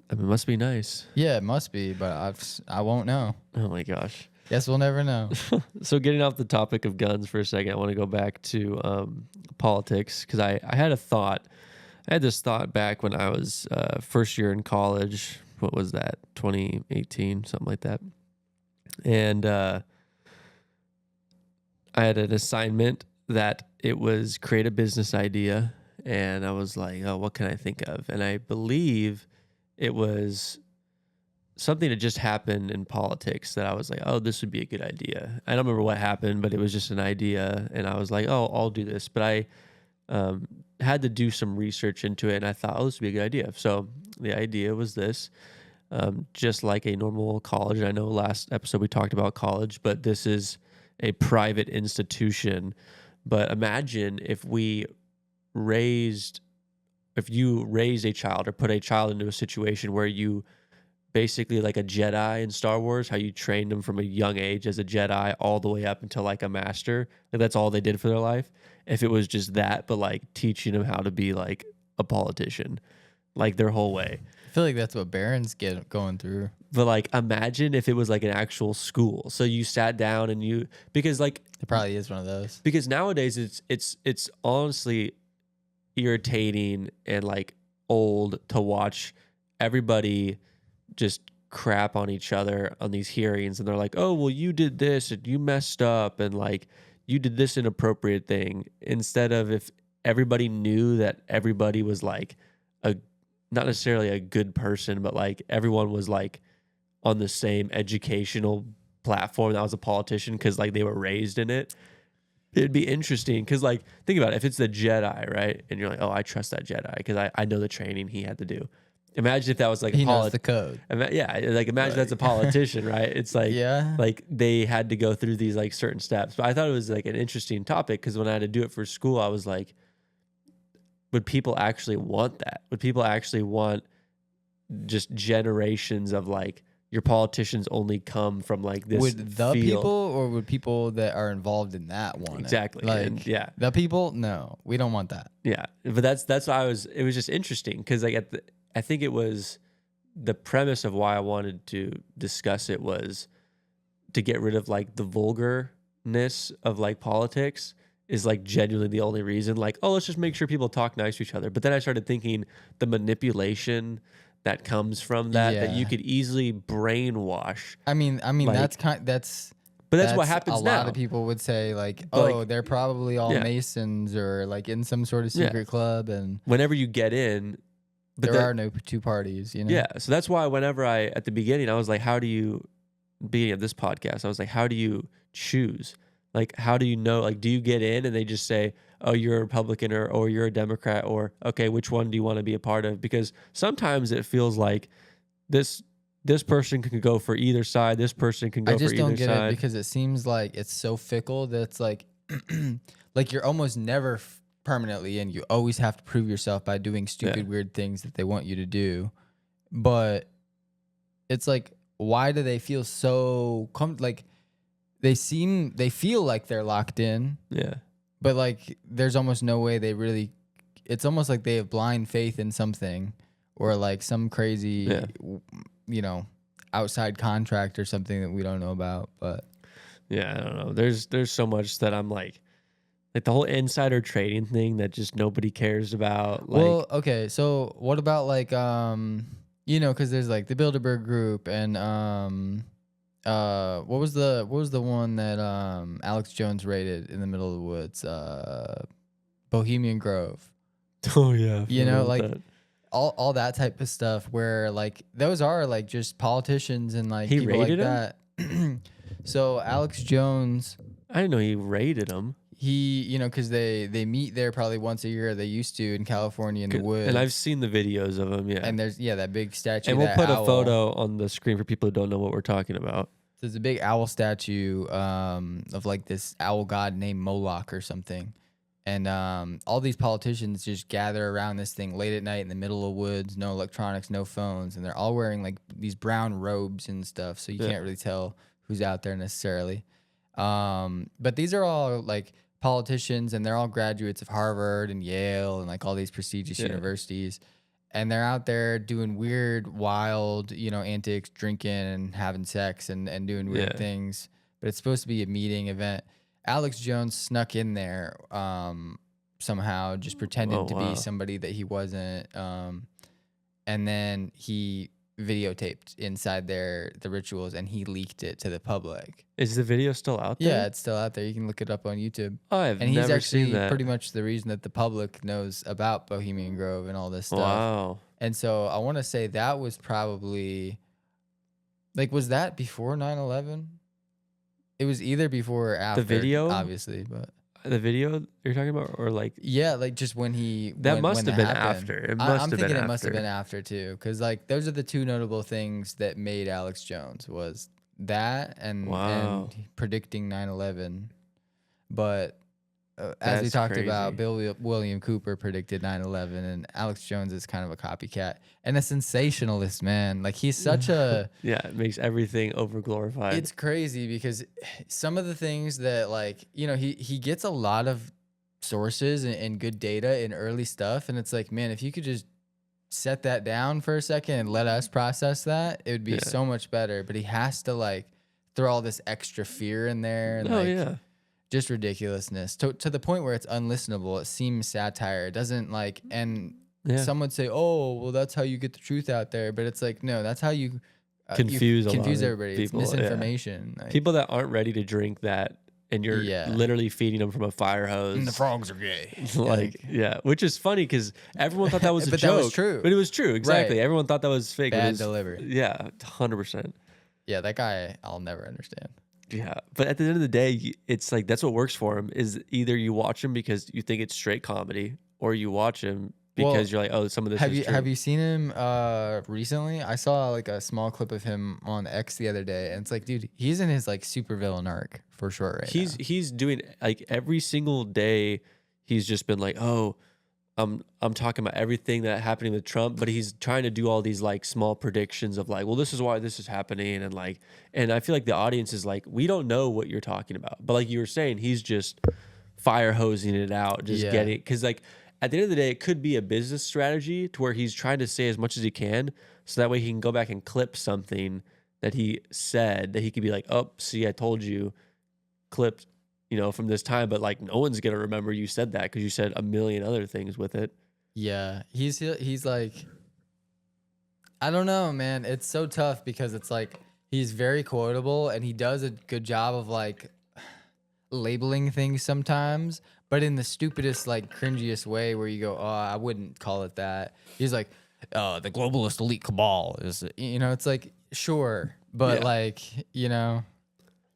I mean, it must be nice. Yeah, it must be, but I won't know. Oh my gosh. Guess we'll never know. So getting off the topic of guns for a second, I want to go back to politics because I had a thought. I had this thought back when I was first year in college. What was that? 2018, something like that. And I had an assignment that it was create a business idea. And I was like, oh, what can I think of? And I believe it was something that just happened in politics that I was like, oh, this would be a good idea. I don't remember what happened, but it was just an idea. And I was like, oh, I'll do this. But I had to do some research into it. And I thought, oh, this would be a good idea. So the idea was this, just like a normal college. I know last episode we talked about college, but this is a private institution. But imagine if you raised a child or put a child into a situation where you basically like a Jedi in Star Wars, how you trained them from a young age as a Jedi all the way up until like a master. Like that's all they did for their life. If it was just that, but like teaching them how to be like a politician, like their whole way. I feel like that's what Barron's going through. But like, imagine if it was like an actual school. So you sat down and because like it probably is one of those. Because nowadays it's honestly irritating and like old to watch everybody just crap on each other on these hearings, and they're like, oh well, you did this and you messed up and like you did this inappropriate thing, instead of if everybody knew that everybody was like not necessarily a good person, but like everyone was like on the same educational platform that was a politician because like they were raised in it. It'd be interesting because like think about it, if it's the Jedi, right, and you're like, oh, I trust that Jedi because I know the training he had to do. Imagine if that was like he knows the code. Yeah, like imagine that's a politician, right? It's like like they had to go through these like certain steps. But I thought it was like an interesting topic because when I had to do it for school, I was like, would people actually want that? Would people actually want just generations of like your politicians only come from like this? Would the field? people or would people that are involved in that want exactly? It? Like, and yeah, the people, no, we don't want that. Yeah, but that's why it was just interesting because like I think it was the premise of why I wanted to discuss it was to get rid of like the vulgarness of like politics is like genuinely the only reason. Like, oh, let's just make sure people talk nice to each other. But then I started thinking the manipulation that comes from that you could easily brainwash. I mean like, But that's what happens now. A lot of people would say like, oh, like, they're probably all Masons or like in some sort of secret club. And whenever you get in, there are no two parties, you know? Yeah. So that's why whenever at the beginning, I was like, beginning of this podcast, I was like, how do you choose? Like, how do you know? Like, do you get in and they just say, oh, you're a Republican or you're a Democrat, or, okay, which one do you want to be a part of? Because sometimes it feels like this person can go for either side. This person can go for either side. I just don't get it because it seems like it's so fickle that it's like, like you're almost never permanently in. You always have to prove yourself by doing stupid, weird things that they want you to do. But it's like, why do they feel so like they feel like they're locked in? Yeah. But like, there's almost no way they really. It's almost like they have blind faith in something, or like some crazy, you know, outside contract or something that we don't know about. But yeah, I don't know. There's so much that I'm like the whole insider trading thing that just nobody cares about. Like, well, okay, so what about like you know, because there's like the Bilderberg Group and what was the one that Alex Jones raided in the middle of the woods? Bohemian Grove. Oh yeah, you know, like that. all that type of stuff where like those are like just politicians and like he people raided like that. So Alex Jones, I didn't know he raided him. He, you know, because they meet there probably once a year. They used to in California in the woods. And I've seen the videos of him, And there's that big statue. And we'll put a photo on the screen for people who don't know what we're talking about. There's a big owl statue of like this owl god named Moloch or something. And all these politicians just gather around this thing late at night in the middle of woods, no electronics, no phones. And they're all wearing like these brown robes and stuff. So you can't really tell who's out there necessarily. But these are all like politicians, and they're all graduates of Harvard and Yale and like all these prestigious universities, and they're out there doing weird, wild, you know, antics, drinking and having sex and doing weird things. But it's supposed to be a meeting event. Alex Jones snuck in there somehow, just pretending to be somebody that he wasn't, and then he videotaped inside the rituals, and he leaked it to the public. Is the video still out there? Yeah, it's still out there. You can look it up on YouTube. Oh, I've never seen that. And he's actually pretty much the reason that the public knows about Bohemian Grove and all this stuff. Wow. And so I want to say that was probably, like, was that before 9/11? It was either before or after. The video? Obviously, but. The video you're talking about, or like? Yeah, like just when he. That must have been after. I'm thinking it must have been after too, because like those are the two notable things that made Alex Jones, was that and predicting 9/11. But as we That's talked crazy. about, William Cooper predicted 9/11, and Alex Jones is kind of a copycat and a sensationalist, man. Like he's such a Yeah, it makes everything over glorified. It's crazy because some of the things that like he gets a lot of sources and good data and early stuff, and it's like, man, if you could just set that down for a second and let us process that, it would be so much better. But he has to like throw all this extra fear in there and just ridiculousness to the point where it's unlistenable. It seems satire. It doesn't like, and some would say, oh, well, that's how you get the truth out there. But it's like, no, that's how you confuse everybody. People, it's misinformation. Like, people that aren't ready to drink that, and you're literally feeding them from a fire hose. And the frogs are gay. Which is funny because everyone thought that was a but joke. That was true. But it was true, exactly. Right. Everyone thought that was fake. Bad delivery. Yeah, 100%. Yeah, that guy, I'll never understand. Yeah, but at the end of the day, it's like that's what works for him. Is either you watch him because you think it's straight comedy, or you watch him because you're like, oh, some of this is true. Have you seen him recently? I saw like a small clip of him on X the other day, and it's like, dude, he's in his like super villain arc for sure now. He's doing like every single day. He's just been like, oh, I'm talking about everything that happening with Trump, but he's trying to do all these like small predictions of like, well, this is why this is happening, and I feel like the audience is like, we don't know what you're talking about, but like you were saying, he's just fire hosing it out, just getting, because like at the end of the day, it could be a business strategy to where he's trying to say as much as he can, so that way he can go back and clip something that he said that he could be like, oh, see, I told you, clipped. From this time, but like no one's gonna remember you said that because you said a million other things with it. Yeah, he's like, I don't know, man. It's so tough because it's like he's very quotable and he does a good job of like labeling things sometimes, but in the stupidest, like cringiest way where you go, oh, I wouldn't call it that. He's like, the globalist elite cabal is, it's like, sure, but like,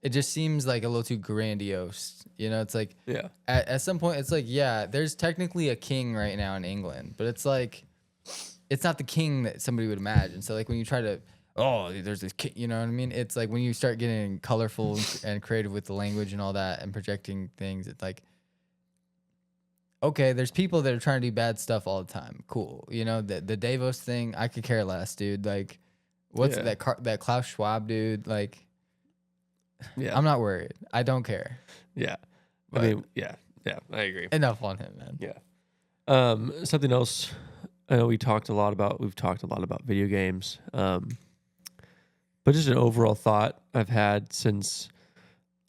it just seems like a little too grandiose. It's like, at some point, it's like, there's technically a king right now in England, but it's like, it's not the king that somebody would imagine. So like when you try to, there's this king, you know what I mean? It's like when you start getting colorful and creative with the language and all that and projecting things, it's like, okay, there's people that are trying to do bad stuff all the time. Cool. The Davos thing, I could care less, dude. Like, what's that Klaus Schwab dude? Like, I'm not worried. I don't care. Yeah. But I mean, I agree. Enough on him, man. Yeah. Something else I know we've talked a lot about video games. But just an overall thought I've had since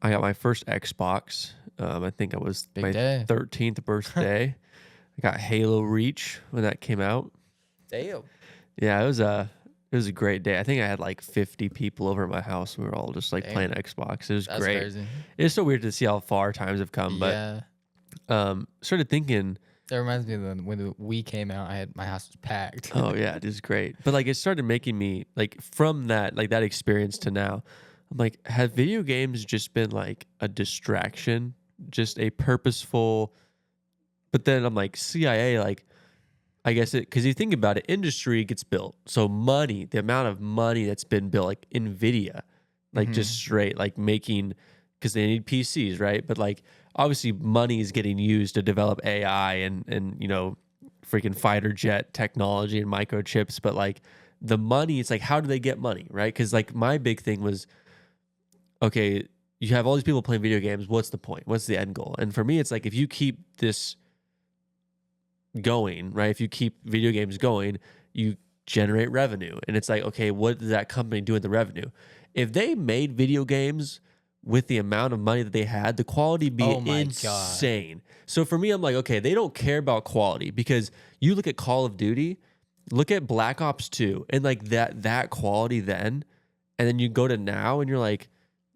I got my first Xbox. I think it was my 13th birthday. I got Halo Reach when that came out. Damn. Yeah, it was a great day. I think I had like 50 people over at my house. We were all just like playing Xbox. It was great. Crazy. It's so weird to see how far times have come. But started thinking. That reminds me of when the Wii came out. My house was packed. Oh yeah, it is great. But like it started making me like from that that experience to now. I'm like, have video games just been like a distraction, just a purposeful? But then I'm like, CIA, like. I guess because you think about it, industry gets built. So money, the amount of money that's been built, like NVIDIA, like just straight, like making, because they need PCs, right? But like obviously money is getting used to develop AI and freaking fighter jet technology and microchips. But like the money, it's like, how do they get money, right? Because like my big thing was, okay, you have all these people playing video games. What's the point? What's the end goal? And for me, it's like if you keep this going, right? If you keep video games going, you generate revenue. And it's like, okay, what does that company do with the revenue? If they made video games with the amount of money that they had, the quality would be insane. So for me, I'm like, okay, they don't care about quality because you look at Call of Duty, look at Black Ops 2 and like that quality then, and then you go to now and you're like,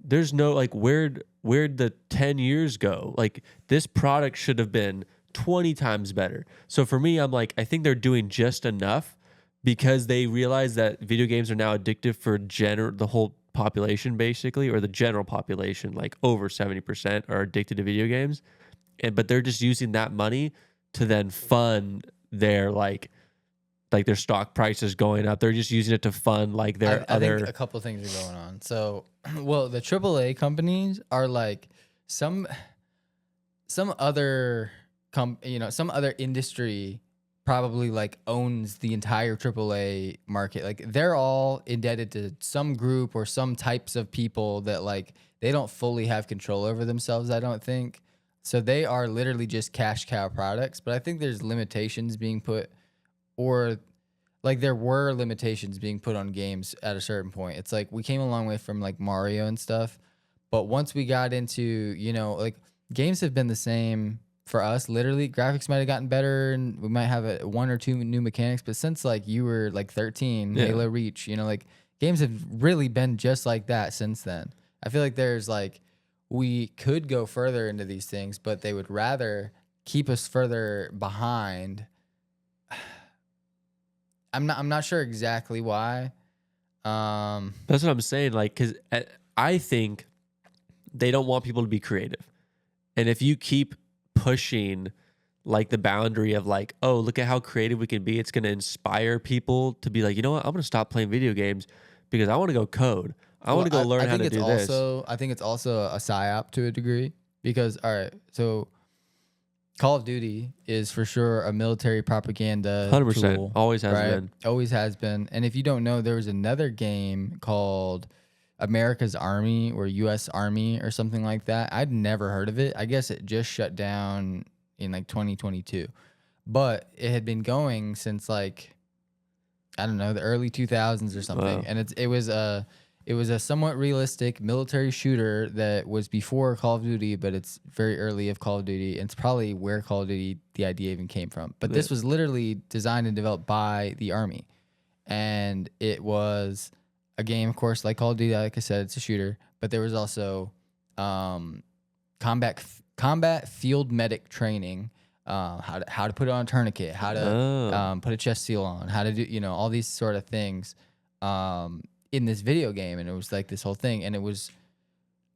there's no like where'd the 10 years go? Like this product should have been 20 times better. So for me, I'm like, I think they're doing just enough because they realize that video games are now addictive for the whole population basically, or the general population, like over 70% are addicted to video games. But they're just using that money to then fund their like their stock prices going up. They're just using it to fund like their I think a couple of things are going on. So, well, the AAA companies are like some some other some other industry probably like owns the entire AAA market. Like they're all indebted to some group or some types of people that like they don't fully have control over themselves, I don't think. So they are literally just cash cow products, but I think there's limitations being put, or like there were limitations being put on games at a certain point. It's like we came a long way from like Mario and stuff, but once we got into, like games have been the same for us. Literally, graphics might have gotten better, and we might have one or two new mechanics. But since like you were like 13, Halo Reach, like games have really been just like that since then. I feel like there's like we could go further into these things, but they would rather keep us further behind. I'm not sure exactly why. That's what I'm saying. Like, because I think they don't want people to be creative, and if you keep pushing like the boundary of like, oh, look at how creative we can be, it's going to inspire people to be like, you know what, I'm going to stop playing video games because I want to go code. I want to go learn how to do this. I think it's also a psyop to a degree because, all right, so Call of Duty is for sure a military propaganda 100%. tool. Always has been. Always has been. And if you don't know, there was another game called America's Army or U.S. Army or something like that. I'd never heard of it. I guess it just shut down in like 2022. But it had been going since like, I don't know, the early 2000s or something. Wow. And it was a somewhat realistic military shooter that was before Call of Duty, but it's very early of Call of Duty. And it's probably where Call of Duty, the idea even came from. But this was literally designed and developed by the Army. And it was a game, of course, like Call of Duty, like I said, it's a shooter. But there was also combat field medic training, how to put it on a tourniquet, how to put a chest seal on, how to do, all these sort of things in this video game. And it was like this whole thing. And it was,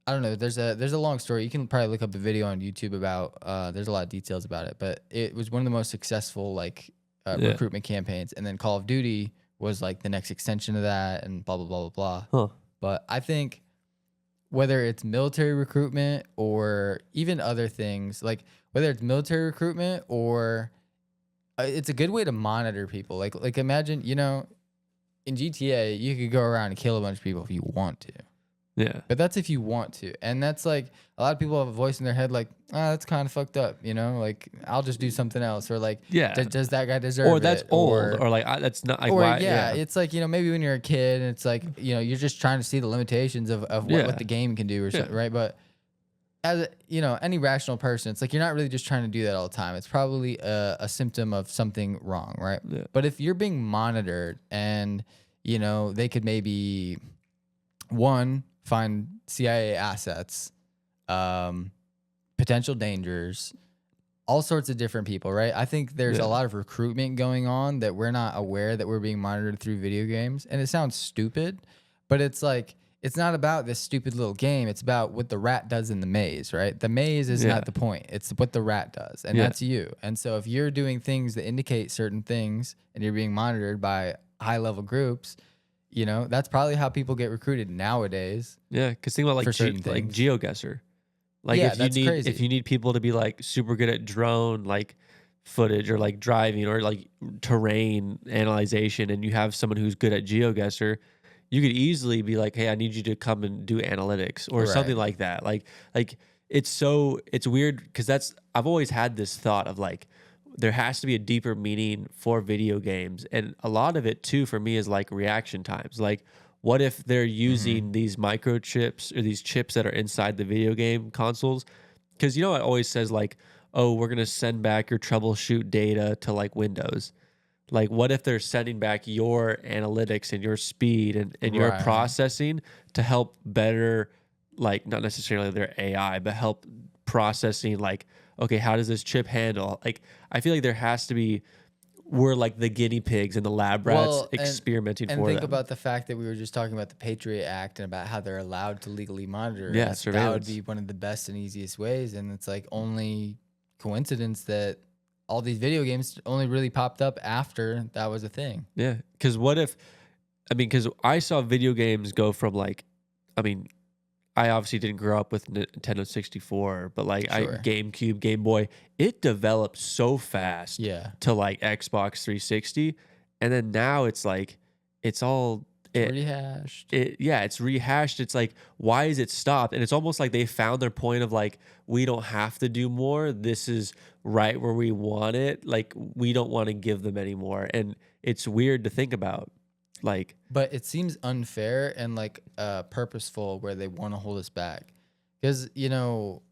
I don't know, there's a long story. You can probably look up a video on YouTube about, there's a lot of details about it, but it was one of the most successful like recruitment campaigns. And then Call of Duty was like the next extension of that and blah, blah, blah, blah, blah. Huh. But I think whether it's military recruitment or even other things, like whether it's military recruitment or it's a good way to monitor people. Like imagine, in GTA, you could go around and kill a bunch of people if you want to. Yeah. But that's if you want to. And that's like, a lot of people have a voice in their head like, that's kind of fucked up, like, I'll just do something else. Or like, does that guy deserve it? Or that's old. Or like, that's not like, or why? Yeah, it's like, maybe when you're a kid and it's like, you're just trying to see the limitations of what the game can do or something, right? But as any rational person, it's like, you're not really just trying to do that all the time. It's probably a symptom of something wrong, right? Yeah. But if you're being monitored and, they could maybe, one, find CIA assets, potential dangers, all sorts of different people, right? I think there's a lot of recruitment going on that we're not aware that we're being monitored through video games. And it sounds stupid, but it's like, it's not about this stupid little game. It's about what the rat does in the maze, right? The maze is not the point. It's what the rat does, and that's you. And so if you're doing things that indicate certain things and you're being monitored by high-level groups, that's probably how people get recruited nowadays. Yeah, because think about like GeoGuessr. Like if you need people to be like super good at drone like footage or like driving or like terrain analyzation, and you have someone who's good at GeoGuessr, you could easily be like, hey, I need you to come and do analytics or something like that. Like it's weird because I've always had this thought of like, there has to be a deeper meaning for video games. And a lot of it too, for me, is like reaction times. Like, what if they're using these microchips or these chips that are inside the video game consoles? Because, it always says like, oh, we're going to send back your troubleshoot data to like Windows. Like, what if they're sending back your analytics and your speed and your processing to help better, like, not necessarily their AI, but help processing, like, okay, how does this chip handle? Like, I feel like there has to be, we're like the guinea pigs and the lab rats experimenting for them. And think about the fact that we were just talking about the Patriot Act and about how they're allowed to legally monitor. Yeah, that would be one of the best and easiest ways. And it's like only coincidence that all these video games only really popped up after that was a thing. Yeah, because because I saw video games go from like, I obviously didn't grow up with Nintendo 64, but like Sure. GameCube, Game Boy, it developed so fast Yeah. to like Xbox 360, and then now it's like it's all Rehashed. it's rehashed. It's like, why is it stopped? And it's almost like they found their point of like, we don't have to do more. This is right where we want it. Like, we don't want to give them any more. And it's weird to think about. Like, but it seems unfair and like purposeful where they want to hold us back, because you know,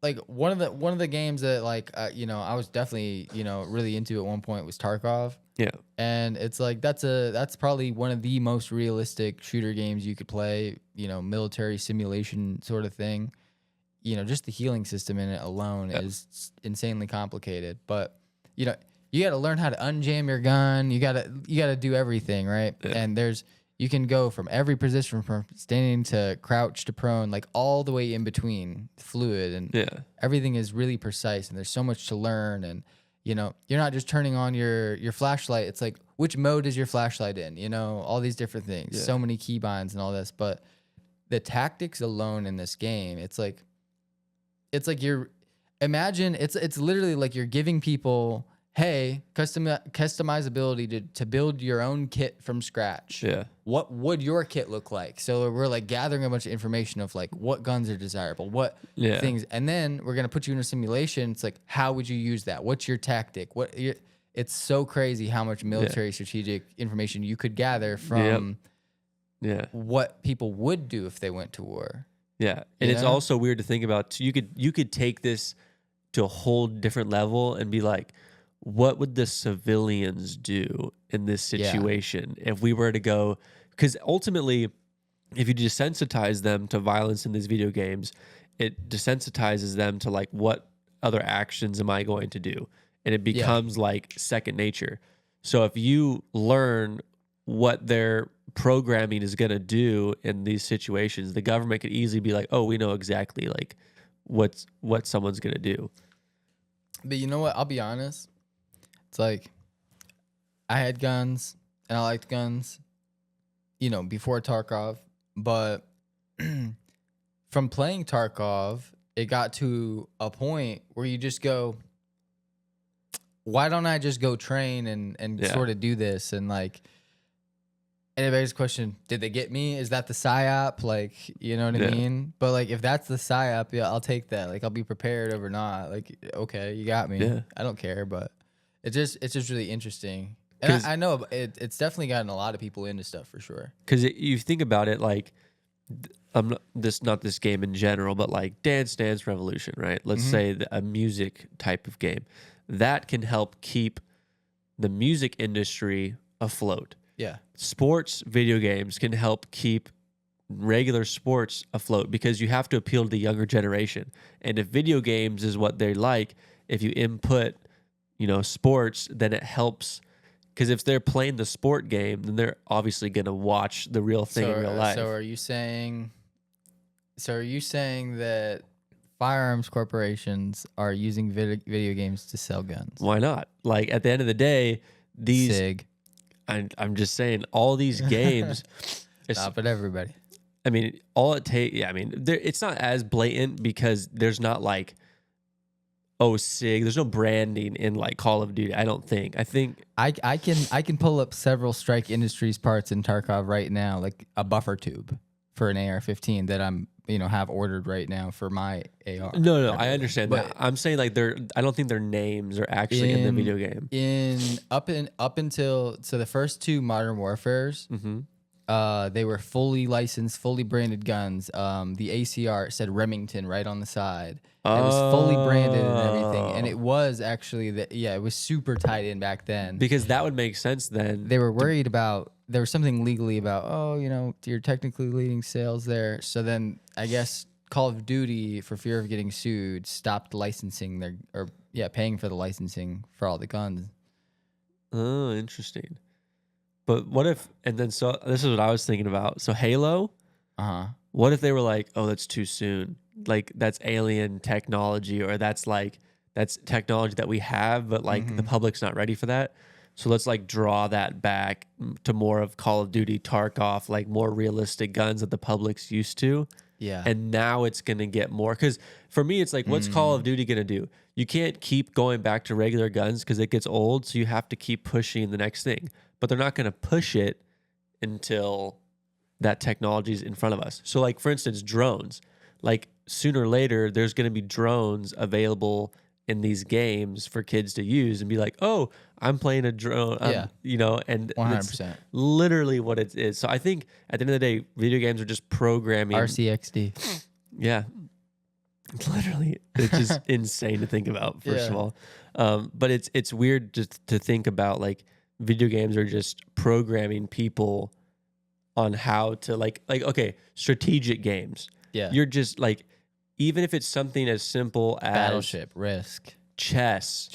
like one of the games that like you know, I was definitely, you know, really into at one point was Tarkov. yeah, And it's like that's probably one of the most realistic shooter games you could play, you know, military simulation sort of thing. You know, just the healing system in it alone is insanely complicated. But you know, you got to learn how to unjam your gun. You got to do everything, right? Yeah. And you can go from every position, from standing to crouch to prone, like all the way in between, fluid, and everything is really precise. And there's so much to learn. And you know, you're not just turning on your flashlight. It's like, which mode is your flashlight in? You know, all these different things. Yeah. So many keybinds and all this. But the tactics alone in this game, it's like you're imagine it's literally like you're giving people, hey, customizability to build your own kit from scratch. Yeah. What would your kit look like? So we're like gathering a bunch of information of like what guns are desirable, what things, and then we're gonna put you in a simulation. It's like, how would you use that? What's your tactic? It's so crazy how much military strategic information you could gather from what people would do if they went to war. Yeah, and it's also weird to think about. You could take this to a whole different level and be like, what would the civilians do in this situation if we were to go? Because ultimately, if you desensitize them to violence in these video games, it desensitizes them to like, what other actions am I going to do? And it becomes like second nature. So if you learn what their programming is going to do in these situations, the government could easily be like, oh, we know exactly like what someone's going to do. But you know what? I'll be honest. It's like, I had guns and I liked guns, you know, before Tarkov, but from playing Tarkov, it got to a point where you just go, why don't I just go train and sort of do this? And like, anybody's question, did they get me? Is that the PSYOP? Like, you know what I mean? But like, if that's the PSYOP, yeah, I'll take that. Like, I'll be prepared over not. Like, okay, you got me. Yeah. I don't care, but it's just really interesting. And I know it's definitely gotten a lot of people into stuff for sure. Because you think about it, like, not this game in general, but like Dance Dance Revolution, right? Let's say a music type of game that can help keep the music industry afloat. Yeah. Sports video games can help keep regular sports afloat because you have to appeal to the younger generation. And if video games is what they like, if you input, you know, sports, then it helps. Because if they're playing the sport game, then they're obviously going to watch the real thing in real life. So are you saying that firearms corporations are using video games to sell guns? Why not? Like, at the end of the day, these... SIG. I'm just saying, all these games... Not but everybody. I mean, all it takes... Yeah, I mean, it's not as blatant because there's not like... Oh, SIG. There's no branding in like Call of Duty. I don't think. I think I can pull up several Strike Industries parts in Tarkov right now, like a buffer tube for an AR-15 that I'm have ordered right now for my AR. No, I understand that. I'm saying like I don't think their names are actually in the video game. Up until the first two Modern Warfares. They were fully licensed, fully branded guns. The ACR said Remington right on the side. It was fully branded and everything, and it was actually it was super tied in back then. Because that would make sense then. They were worried about there was something legally about you're technically leading sales there. So then I guess Call of Duty, for fear of getting sued, stopped licensing paying for the licensing for all the guns. Oh, interesting. But what if, and then so this is what I was thinking about. So Halo, what if they were like, oh, that's too soon. Like that's alien technology, or that's technology that we have, but like the public's not ready for that. So let's like draw that back to more of Call of Duty, Tarkov, like more realistic guns that the public's used to. Yeah. And now it's going to get more. Because for me, it's like, what's Call of Duty going to do? You can't keep going back to regular guns because it gets old. So you have to keep pushing the next thing. But they're not going to push it until that technology is in front of us. So, like, for instance, drones. Like, sooner or later, there's going to be drones available in these games for kids to use and be like, oh, I'm playing a drone, you know, and 100%. it's literally what it is. So I think at the end of the day, video games are just programming. RCXD. Yeah. Literally. It's just insane to think about, first of all. But it's weird just to think about, like, video games are just programming people on how to, like, okay, strategic games. Yeah. You're just like, even if it's something as simple as Battleship, Risk, chess,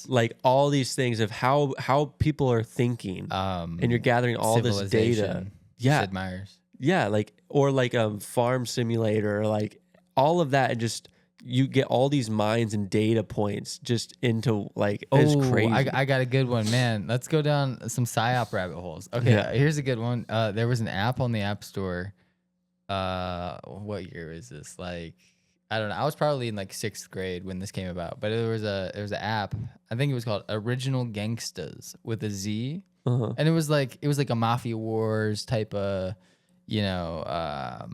like all these things of how people are thinking, and you're gathering all this data. Yeah, Sid Meier's. Yeah, like, or like Farm Simulator, like all of that, and just you get all these minds and data points just into, like, it's crazy. I got a good one, man. Let's go down some psyop rabbit holes. Okay, here's a good one. There was an app on the App Store. What year is this? Like, I don't know. I was probably in like 6th grade when this came about, but there was an app. I think it was called Original Gangstas with a Z, and it was like a Mafia Wars type of, you know, I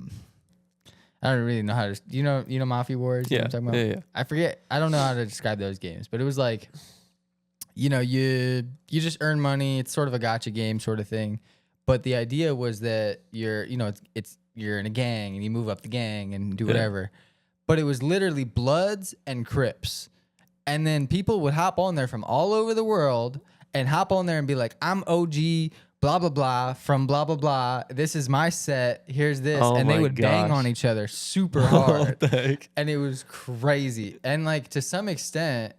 don't really know how to. You know Mafia Wars. You know what I'm talking about? Yeah. I forget. I don't know how to describe those games, but it was like, you know, you just earn money. It's sort of a gotcha game sort of thing, but the idea was that you're in a gang and you move up the gang and do whatever. But it was literally Bloods and Crips. And then people would hop on there from all over the world and hop on there and be like, I'm OG, blah, blah, blah, from blah, blah, blah. This is my set. Here's this. And they would bang on each other super hard. And it was crazy. And, like, to some extent,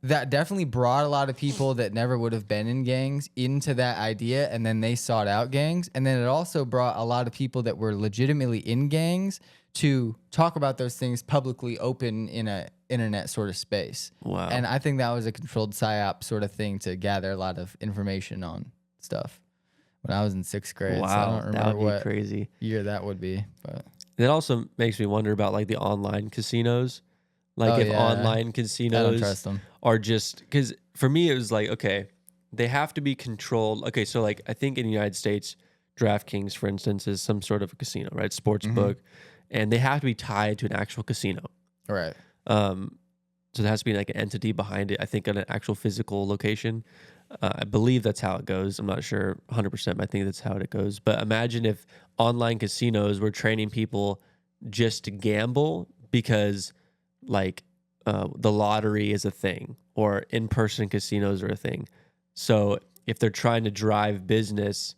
that definitely brought a lot of people that never would have been in gangs into that idea, and then they sought out gangs. And then it also brought a lot of people that were legitimately in gangs to talk about those things publicly, open in a internet sort of space. Wow. And I think that was a controlled psyop sort of thing to gather a lot of information on stuff when I was in 6th grade. Wow, so I don't remember that would be what crazy year that would be. But it also makes me wonder about, like, the online casinos. Like, online casinos, I don't trust them. Are just, because for me it was like, okay, they have to be controlled. Okay, so, like, I think in the United States, DraftKings, for instance, is some sort of a casino, right? Sports book, and they have to be tied to an actual casino, right? So there has to be, like, an entity behind it. I think on an actual physical location. I believe that's how it goes. I'm not sure 100%, but I think that's how it goes. But imagine if online casinos were training people just to gamble because, like, the lottery is a thing, or in-person casinos are a thing. So if they're trying to drive business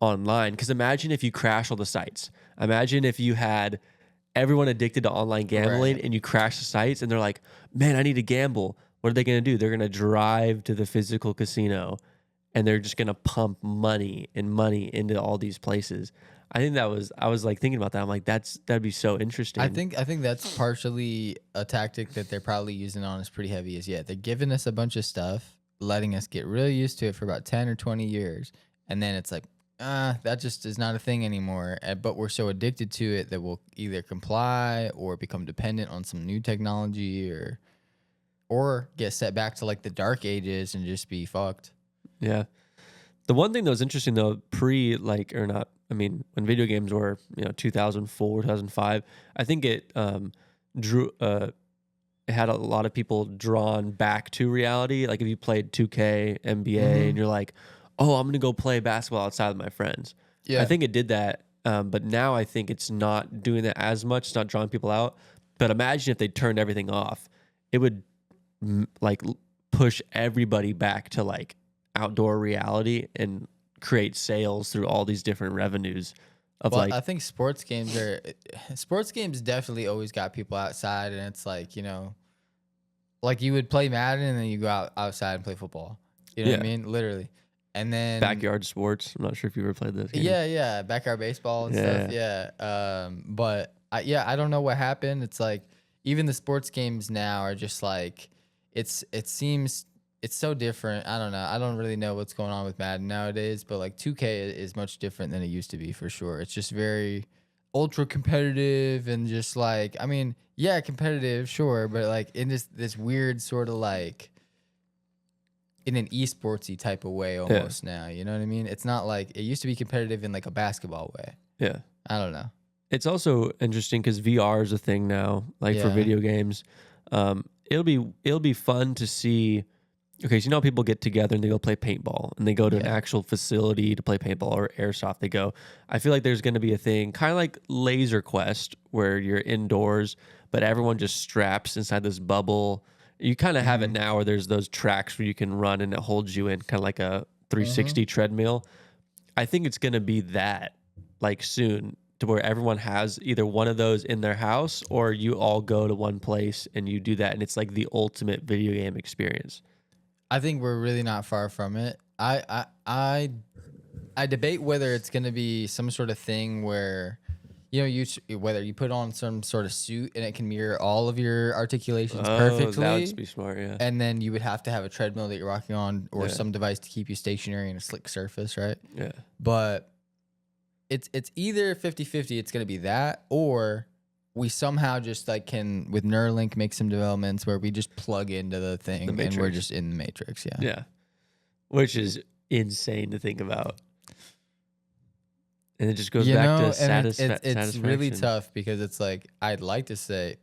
online, because imagine if you crash all the sites. Imagine if you had everyone addicted to online gambling and you crash the sites and they're like, man, I need to gamble. What are they going to do? They're going to drive to the physical casino and they're just going to pump money into all these places. I was like thinking about that. I'm like, that'd be so interesting. I think that's partially a tactic that they're probably using on us pretty heavy is, they're giving us a bunch of stuff, letting us get really used to it for about 10 or 20 years. And then it's like, that just is not a thing anymore. But we're so addicted to it that we'll either comply or become dependent on some new technology or get set back to, like, the dark ages and just be fucked. Yeah. The one thing that was interesting though, when video games were, 2004, 2005, I think it it had a lot of people drawn back to reality. Like if you played 2K, NBA, and you're like, oh, I'm going to go play basketball outside with my friends. Yeah. I think it did that. But now I think it's not doing that as much. It's not drawing people out. But imagine if they turned everything off. It would like push everybody back to, like, outdoor reality and create sales through all these different revenues of, like, I think sports games definitely always got people outside, and it's like, like you would play Madden and then you go outside and play football. You know what I mean? Literally. And then backyard sports. I'm not sure if you ever played this game. Yeah. Backyard baseball and stuff. Yeah. But I don't know what happened. It's like even the sports games now are just like it seems it's so different. I don't know. I don't really know what's going on with Madden nowadays, but like 2K is much different than it used to be for sure. It's just very ultra competitive and just like, I mean, yeah, competitive, sure, but like in this weird sort of like in an esportsy type of way almost now. You know what I mean? It's not like it used to be competitive in like a basketball way. Yeah. I don't know. It's also interesting because VR is a thing now, like for video games. It'll be fun to see. Okay, so you know how people get together and they go play paintball and they go to an actual facility to play paintball or airsoft. They go. I feel like there's going to be a thing kind of like Laser Quest where you're indoors, but everyone just straps inside this bubble. You kind of have it now where there's those tracks where you can run and it holds you in, kind of like a 360 treadmill. I think it's going to be that like soon, to where everyone has either one of those in their house or you all go to one place and you do that, and it's like the ultimate video game experience. I think we're really not far from it. I debate whether it's going to be some sort of thing where, you know, whether you put on some sort of suit and it can mirror all of your articulations perfectly. That would be smart, yeah. And then you would have to have a treadmill that you're walking on or some device to keep you stationary in a slick surface, right? Yeah. But it's either 50-50, it's going to be that, or we somehow just like can, with Neuralink, make some developments where we just plug into the thing and we're just in the Matrix. Yeah. Yeah. Which is insane to think about. And it just goes back to satisfaction. It's really tough because it's like, I'd like to say,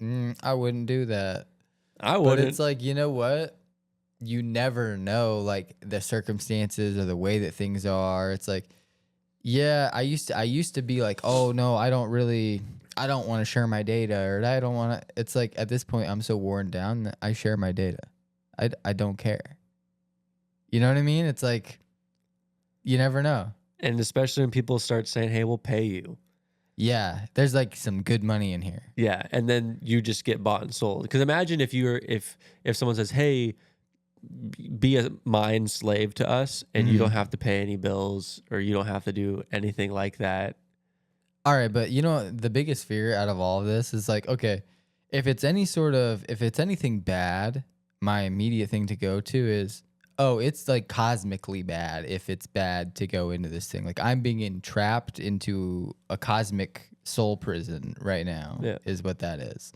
I wouldn't do that. I wouldn't. But it's like, you know what? You never know, like, the circumstances or the way that things are. It's like, yeah, I used to be like, oh, no, I don't want to share my data, or I don't want to. It's like, at this point, I'm so worn down that I share my data. I don't care. You know what I mean? It's like, you never know. And especially when people start saying, hey, we'll pay you. Yeah, there's like some good money in here. Yeah, and then you just get bought and sold. Because imagine if someone says, hey, be a mind slave to us and you don't have to pay any bills or you don't have to do anything like that. All right, but you know, the biggest fear out of all of this is like, okay, if it's anything bad, my immediate thing to go to is, oh, it's like cosmically bad if it's bad to go into this thing. Like, I'm being entrapped into a cosmic soul prison right now, is what that is.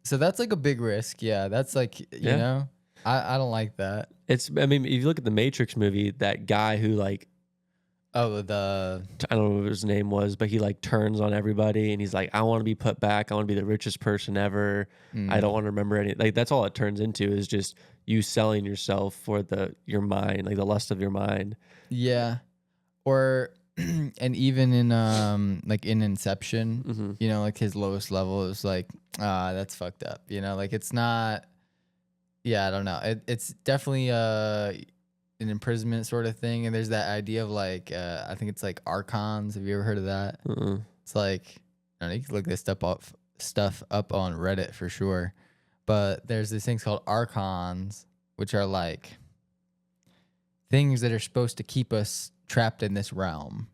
So that's like a big risk. Yeah, that's like, you know, I don't like that. I mean, if you look at the Matrix movie, that guy who like, I don't know what his name was, but he like turns on everybody and he's like, I want to be put back. I want to be the richest person ever. I don't want to remember any, like, that's all it turns into, is just you selling yourself for your mind, like the lust of your mind. Yeah. Or, and even in, like in Inception, you know, like his lowest level is like, that's fucked up. You know, like it's not, I don't know. It's definitely, an imprisonment sort of thing, and there's that idea of like I think it's like archons. Have you ever heard of that? It's like, I don't know, you can look this stuff up on Reddit for sure, but there's these things called archons, which are like things that are supposed to keep us trapped in this realm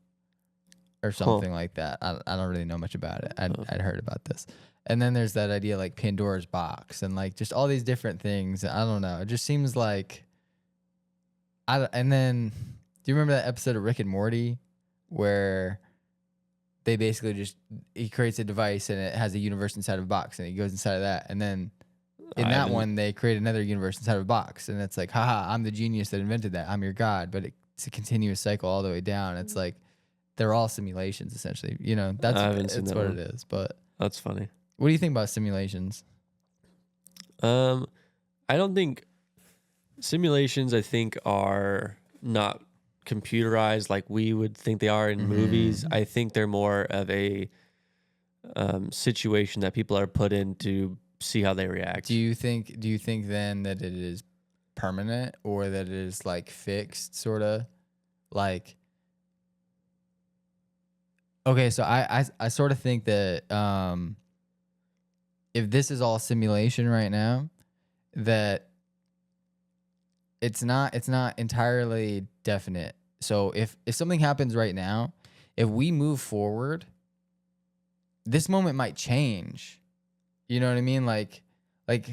or something like that. I don't really know much about it. I'd heard about this. And then there's that idea like Pandora's box and like just all these different things. I don't know, it just seems like, and then, do you remember that episode of Rick and Morty where they basically he creates a device and it has a universe inside of a box and he goes inside of that, and then in that one they create another universe inside of a box, and it's like, haha, I'm the genius that invented that, I'm your god, but it's a continuous cycle all the way down. It's like they're all simulations essentially. You know, that's what it is. But that's funny. What do you think about simulations? I don't think. Simulations, I think, are not computerized like we would think they are in movies. I think they're more of a situation that people are put in to see how they react. Do you think then that it is permanent, or that it is like fixed, sort of? Like, okay, so I sort of think that if this is all simulation right now, that it's not entirely definite. So if something happens right now, if we move forward, this moment might change. You know what I mean? Like if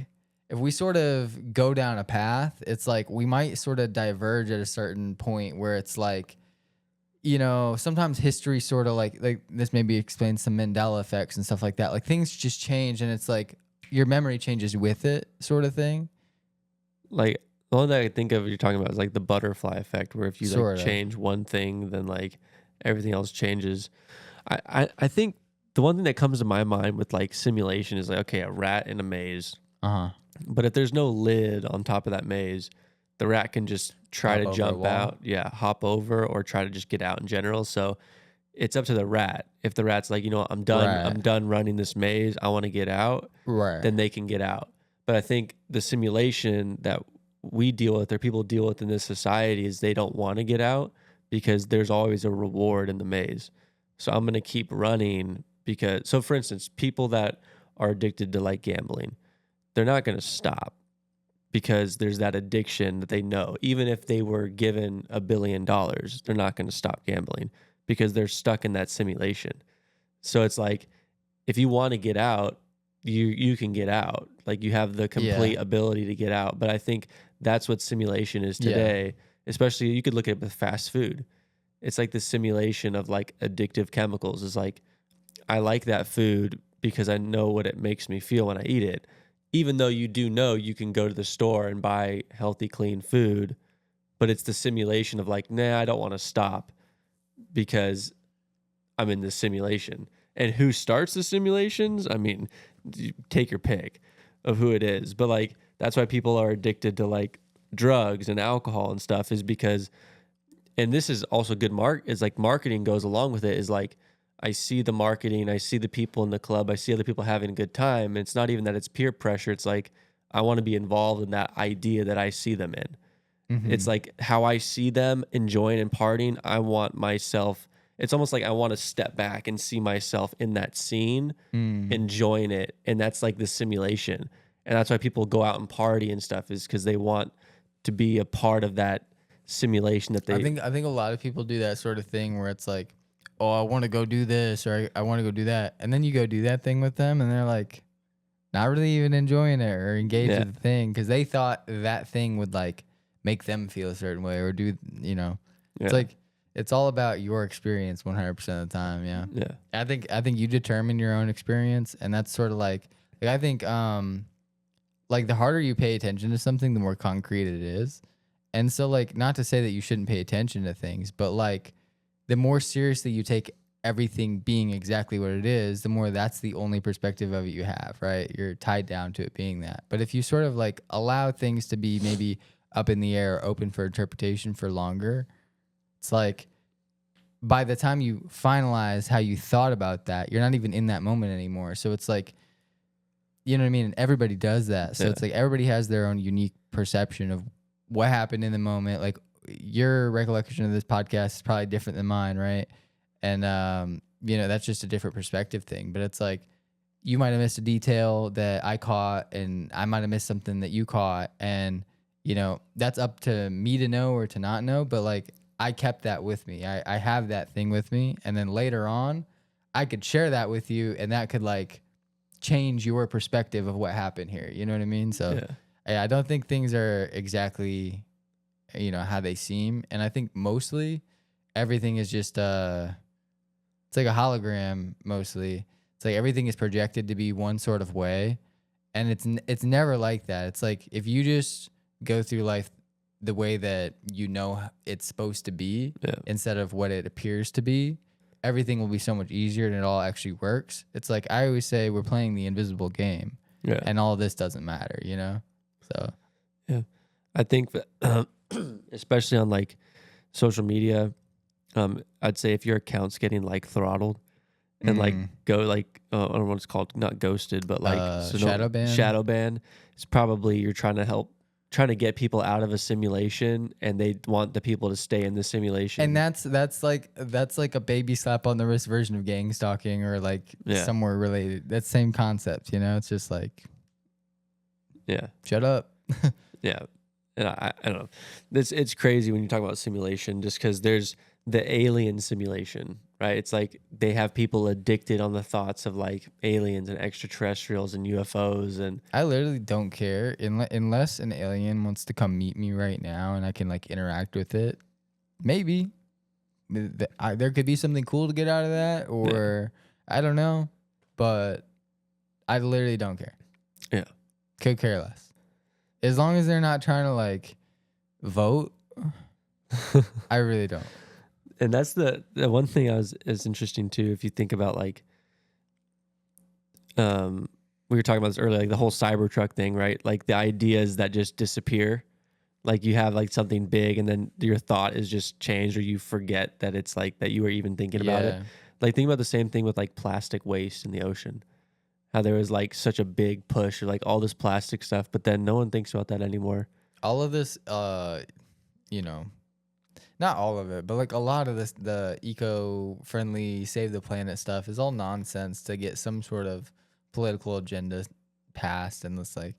we sort of go down a path, it's like we might sort of diverge at a certain point where it's like, you know, sometimes history sort of like this maybe explains some Mandela effects and stuff like that. Like things just change and it's like your memory changes with it sort of thing. Like the one that I think of you're talking about is like the butterfly effect, where if you like change one thing, then like everything else changes. I think the one thing that comes to my mind with like simulation is like, okay, a rat in a maze. But if there's no lid on top of that maze, the rat can just try to jump out, hop over, or try to just get out in general. So it's up to the rat. If the rat's like, you know what, I'm done running this maze, I want to get out, then they can get out. But I think the simulation that we deal with, or people deal with in this society, is they don't want to get out because there's always a reward in the maze. So I'm going to keep running because, so for instance, people that are addicted to like gambling, they're not going to stop because there's that addiction that they know. Even if they were given $1 billion, they're not going to stop gambling because they're stuck in that simulation. So it's like, if you want to get out, you can get out. Like you have the complete ability to get out. But I think that's what simulation is today. Especially you could look at it with fast food. It's like the simulation of like addictive chemicals. Is like, I like that food because I know what it makes me feel when I eat it. Even though you do know you can go to the store and buy healthy, clean food, but it's the simulation of like, nah, I don't want to stop because I'm in this simulation. And who starts the simulations? I mean, you take your pick of who it is. But like, that's why people are addicted to like drugs and alcohol and stuff, is because, and this is also good is like marketing goes along with it, is like, I see the marketing, I see the people in the club, I see other people having a good time. And it's not even that it's peer pressure. It's like, I want to be involved in that idea that I see them in. Mm-hmm. It's like how I see them enjoying and partying. I want myself, it's almost like I want to step back and see myself in that scene, enjoying it. And that's like the simulation. And that's why people go out and party and stuff, is because they want to be a part of that simulation that they... I think a lot of people do that sort of thing where it's like, oh, I want to go do this, or I want to go do that. And then you go do that thing with them and they're like, not really even enjoying it or engaged with the thing because they thought that thing would like make them feel a certain way or do, you know, it's like, it's all about your experience 100% of the time. Yeah. Yeah. I think you determine your own experience, and that's sort of like I think, like the harder you pay attention to something, the more concrete it is. And so like, not to say that you shouldn't pay attention to things, but like the more seriously you take everything being exactly what it is, the more that's the only perspective of it you have, right? You're tied down to it being that. But if you sort of like allow things to be maybe up in the air, open for interpretation for longer, it's like by the time you finalize how you thought about that, you're not even in that moment anymore. So it's like, you know what I mean? And everybody does that. So it's like everybody has their own unique perception of what happened in the moment. Like your recollection of this podcast is probably different than mine, right? And, you know, that's just a different perspective thing. But it's like you might have missed a detail that I caught, and I might have missed something that you caught. And, you know, that's up to me to know or to not know. But like I kept that with me. I have that thing with me. And then later on, I could share that with you, and that could like change your perspective of what happened here. You know what I mean? So I don't think things are exactly, you know, how they seem. And I think mostly everything is just, it's like a hologram mostly. It's like everything is projected to be one sort of way. And it's never like that. It's like if you just go through life the way that you know it's supposed to be instead of what it appears to be, everything will be so much easier and it all actually works. It's like I always say, we're playing the invisible game, and all this doesn't matter, you know? So, yeah, I think that, especially on like social media, I'd say if your account's getting like throttled and like go like, I don't know what it's called, not ghosted, but like shadow ban, it's probably you're trying to get people out of a simulation, and they want the people to stay in the simulation. And that's like a baby slap on the wrist version of gang stalking, or like somewhere related. That same concept, you know? It's just like, shut up. Yeah. And I don't know. It's crazy when you talk about simulation, just because there's the alien simulation, right? It's like they have people addicted on the thoughts of like aliens and extraterrestrials and UFOs. And I literally don't care unless an alien wants to come meet me right now and I can like interact with it. Maybe, there could be something cool to get out of that, or I don't know, but I literally don't care. Yeah. Could care less. As long as they're not trying to like vote, I really don't. And that's the one thing is interesting too. If you think about like, we were talking about this earlier, like the whole Cybertruck thing, right? Like the ideas that just disappear. Like you have like something big and then your thought is just changed, or you forget that it's like that you were even thinking about it. Like think about the same thing with like plastic waste in the ocean. How there was like such a big push or like all this plastic stuff, but then no one thinks about that anymore. All of this, you know, not all of it, but like a lot of this, the eco-friendly, save the planet stuff is all nonsense to get some sort of political agenda passed. And it's like,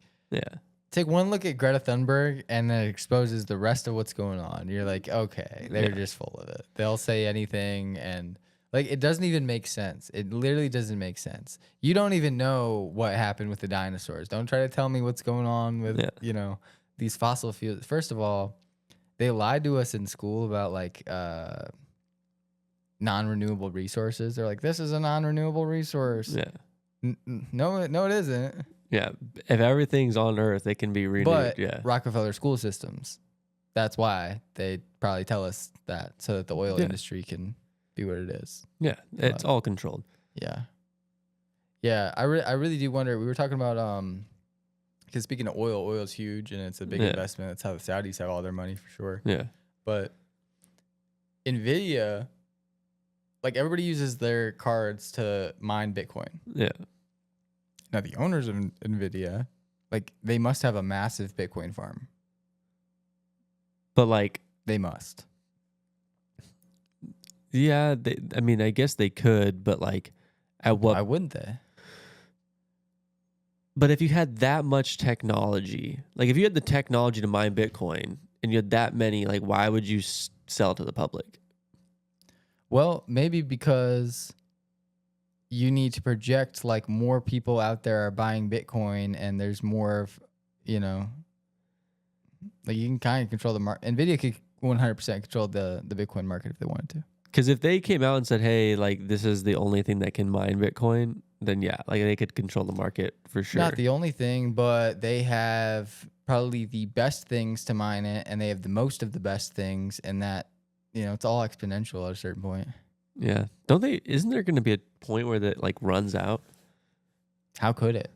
take one look at Greta Thunberg and then it exposes the rest of what's going on. You're like, okay, they're just full of it. They'll say anything, and like it doesn't even make sense. It literally doesn't make sense. You don't even know what happened with the dinosaurs. Don't try to tell me what's going on with you know, these fossil fuels. First of all, they lied to us in school about like non-renewable resources. They're like, this is a non-renewable resource. No, it isn't. Yeah, if everything's on Earth, it can be renewed. But Rockefeller school systems, that's why they probably tell us that, so that the oil industry can be what it is. Yeah, it's all controlled. Yeah. I really do wonder. We were talking about because speaking of oil's huge and it's a big investment. That's how the Saudis have all their money for sure. Yeah, but NVIDIA, like everybody uses their cards to mine Bitcoin. Yeah. Now, the owners of NVIDIA, like, they must have a massive Bitcoin farm. But, like... They must. Yeah, I mean, I guess they could, but, like, at what... Why wouldn't they? But if you had that much technology, like, if you had the technology to mine Bitcoin, and you had that many, like, why would you sell to the public? Well, maybe because... you need to project like more people out there are buying Bitcoin, and there's more of, you know, like you can kind of control the market. NVIDIA could 100% control the Bitcoin market if they wanted to. Because if they came out and said, hey, like this is the only thing that can mine Bitcoin, then yeah, like they could control the market for sure. Not the only thing, but they have probably the best things to mine it, and they have the most of the best things, and that, you know, it's all exponential at a certain point. Yeah. Don't they? Isn't there going to be a point where that like runs out? How could it?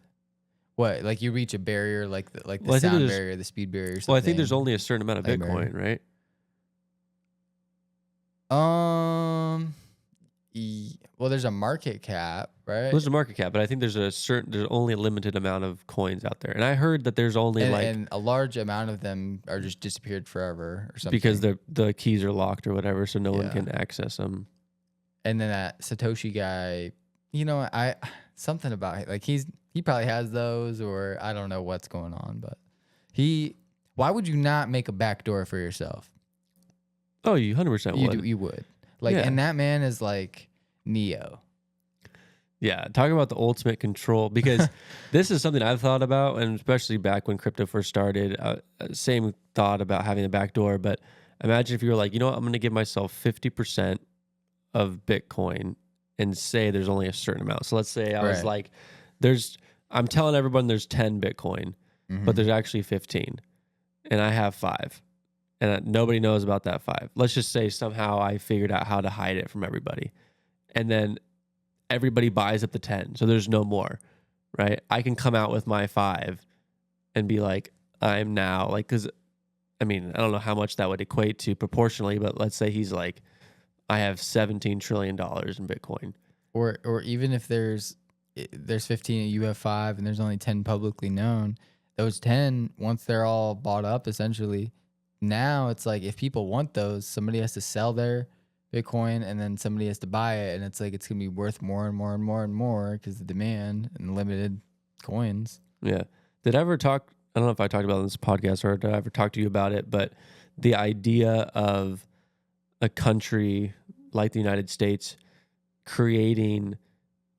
What? Like you reach a barrier, like the sound barrier, the speed barrier. Well, I think there's only a certain amount of Bitcoin, right? Well, there's a market cap, right? Well, there's a market cap, but I think there's only a limited amount of coins out there, and I heard that there's only and a large amount of them are just disappeared forever or something because the keys are locked or whatever, so no one can access them. And then that Satoshi guy, you know, something about it, like he probably has those, or I don't know what's going on, but why would you not make a backdoor for yourself? Oh, you 100% would. You would. Like, and that man is like Neo. Yeah, talk about the ultimate control, because this is something I've thought about, and especially back when crypto first started, same thought about having a backdoor. But imagine if you were like, you know what, I'm going to give myself 50% of Bitcoin and say there's only a certain amount. So let's say I was like, I'm telling everyone there's 10 Bitcoin, but there's actually 15, and I have 5. And nobody knows about that 5. Let's just say somehow I figured out how to hide it from everybody. And then everybody buys up the 10. So there's no more, right? I can come out with my 5 and be like, I'm now like, because I mean, I don't know how much that would equate to proportionally, but let's say he's like, I have $17 trillion in Bitcoin. Or even if there's 15 and you have 5 and there's only 10 publicly known, those 10, once they're all bought up, essentially, now it's like if people want those, somebody has to sell their Bitcoin and then somebody has to buy it, and it's like it's gonna be worth more and more and more and more because the demand and limited coins. Yeah. Did I ever talk? I don't know if I talked about it in this podcast or did I ever talk to you about it, but the idea of a country like the United States creating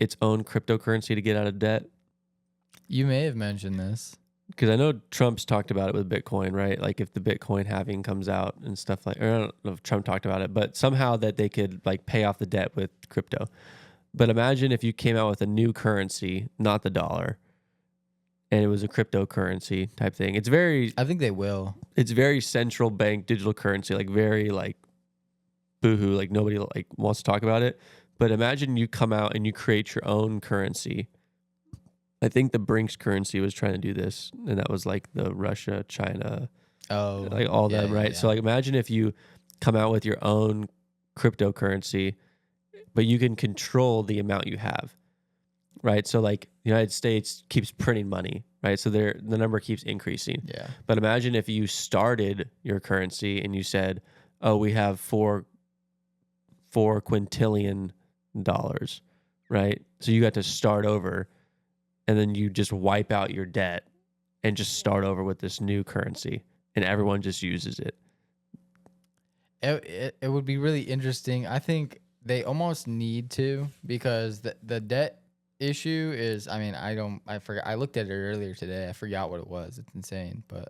its own cryptocurrency to get out of debt. You may have mentioned this. because I know Trump's talked about it with Bitcoin, right? Like if the Bitcoin halving comes out and stuff like, or I don't know if Trump talked about it, but somehow that they could like pay off the debt with crypto. But imagine if you came out with a new currency, not the dollar, and it was a cryptocurrency type thing. I think they will. It's very central bank digital currency, like very like boohoo, like nobody like wants to talk about it. But imagine you come out and you create your own currency. I think the Brinks currency was trying to do this, and that was like the Russia, China, like all them, right? Yeah. So like imagine if you come out with your own cryptocurrency, but you can control the amount you have, right? So like the United States keeps printing money, right? So the number keeps increasing. Yeah. But imagine if you started your currency and you said, oh, we have four quintillion dollars, right? So you got to start over, and then you just wipe out your debt and just start over with this new currency, and everyone just uses it. It would be really interesting. I think they almost need to, because the debt issue is, I mean, I forgot. I looked at it earlier today. I forgot what it was. It's insane. But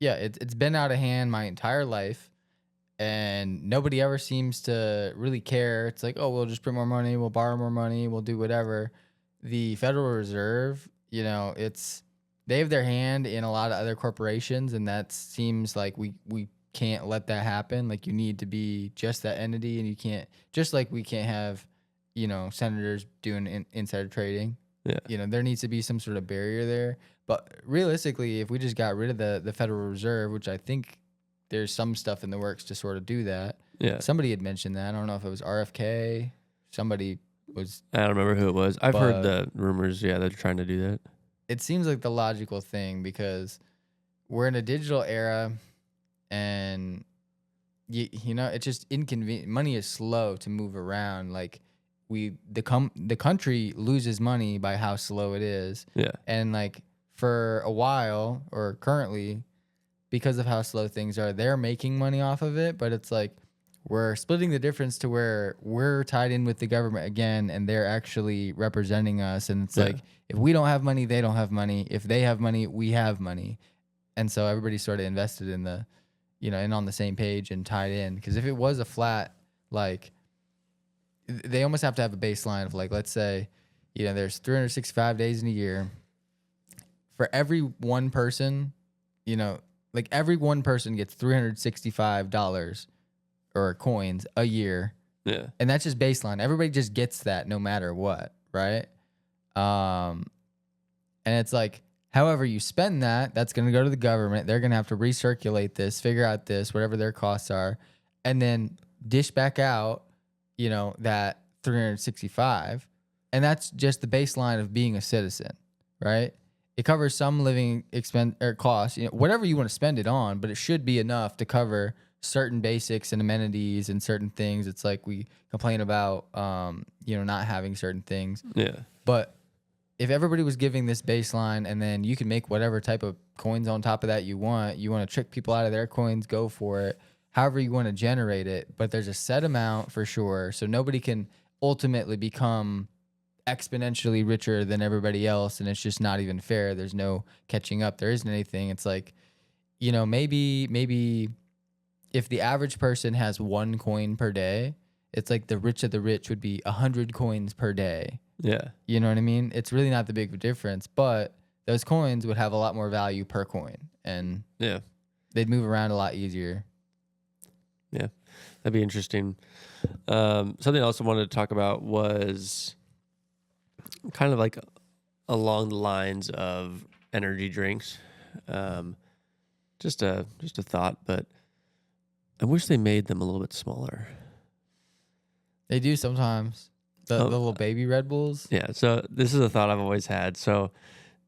it's been out of hand my entire life, and nobody ever seems to really care. It's like, oh, we'll just print more money, we'll borrow more money, we'll do whatever. The Federal Reserve, you know, they have their hand in a lot of other corporations, and that seems like we can't let that happen. Like, you need to be just that entity, and you can't, just like we can't have, you know, senators doing insider trading. Yeah. You know, there needs to be some sort of barrier there. But realistically, if we just got rid of the Federal Reserve, which I think there's some stuff in the works to sort of do that. Yeah. Somebody had mentioned that. I don't know if it was RFK. Somebody was. I don't remember who it was. I've heard the rumors. Yeah, they're trying to do that. It seems like the logical thing, because we're in a digital era, and you know, it's just inconvenient. Money is slow to move around. Like the country loses money by how slow it is. Yeah. And like for a while, or currently, because of how slow things are, they're making money off of it. But it's like, we're splitting the difference to where we're tied in with the government again, and they're actually representing us. And it's like, if we don't have money, they don't have money. If they have money, we have money. And so everybody's sort of invested in the, you know, and on the same page and tied in. Because if it was a flat, like, they almost have to have a baseline of, like, let's say, you know, there's 365 days in a year. For every one person, you know, like every one person gets $365 or coins a year. Yeah. And that's just baseline. Everybody just gets that no matter what, right? And it's like, however you spend that, that's going to go to the government. They're going to have to recirculate this, figure out this, whatever their costs are, and then dish back out, you know, that 365. And that's just the baseline of being a citizen, right? It covers some living expense or costs, you know, whatever you want to spend it on, but it should be enough to cover certain basics and amenities and certain things. It's like we complain about, you know, not having certain things. Yeah. But if everybody was giving this baseline, and then you can make whatever type of coins on top of that you want to trick people out of their coins, go for it. However you want to generate it, but there's a set amount for sure. So nobody can ultimately become exponentially richer than everybody else, and it's just not even fair. There's no catching up. There isn't anything. It's like, you know, maybe if the average person has 1 coin per day, it's like the rich of the rich would be 100 coins per day. Yeah. You know what I mean? It's really not the big difference, but those coins would have a lot more value per coin, and yeah, they'd move around a lot easier. Yeah, that'd be interesting. Something else I wanted to talk about was kind of like along the lines of energy drinks. Just a thought, but I wish they made them a little bit smaller. They do sometimes. The little baby Red Bulls. Yeah. So this is a thought I've always had. So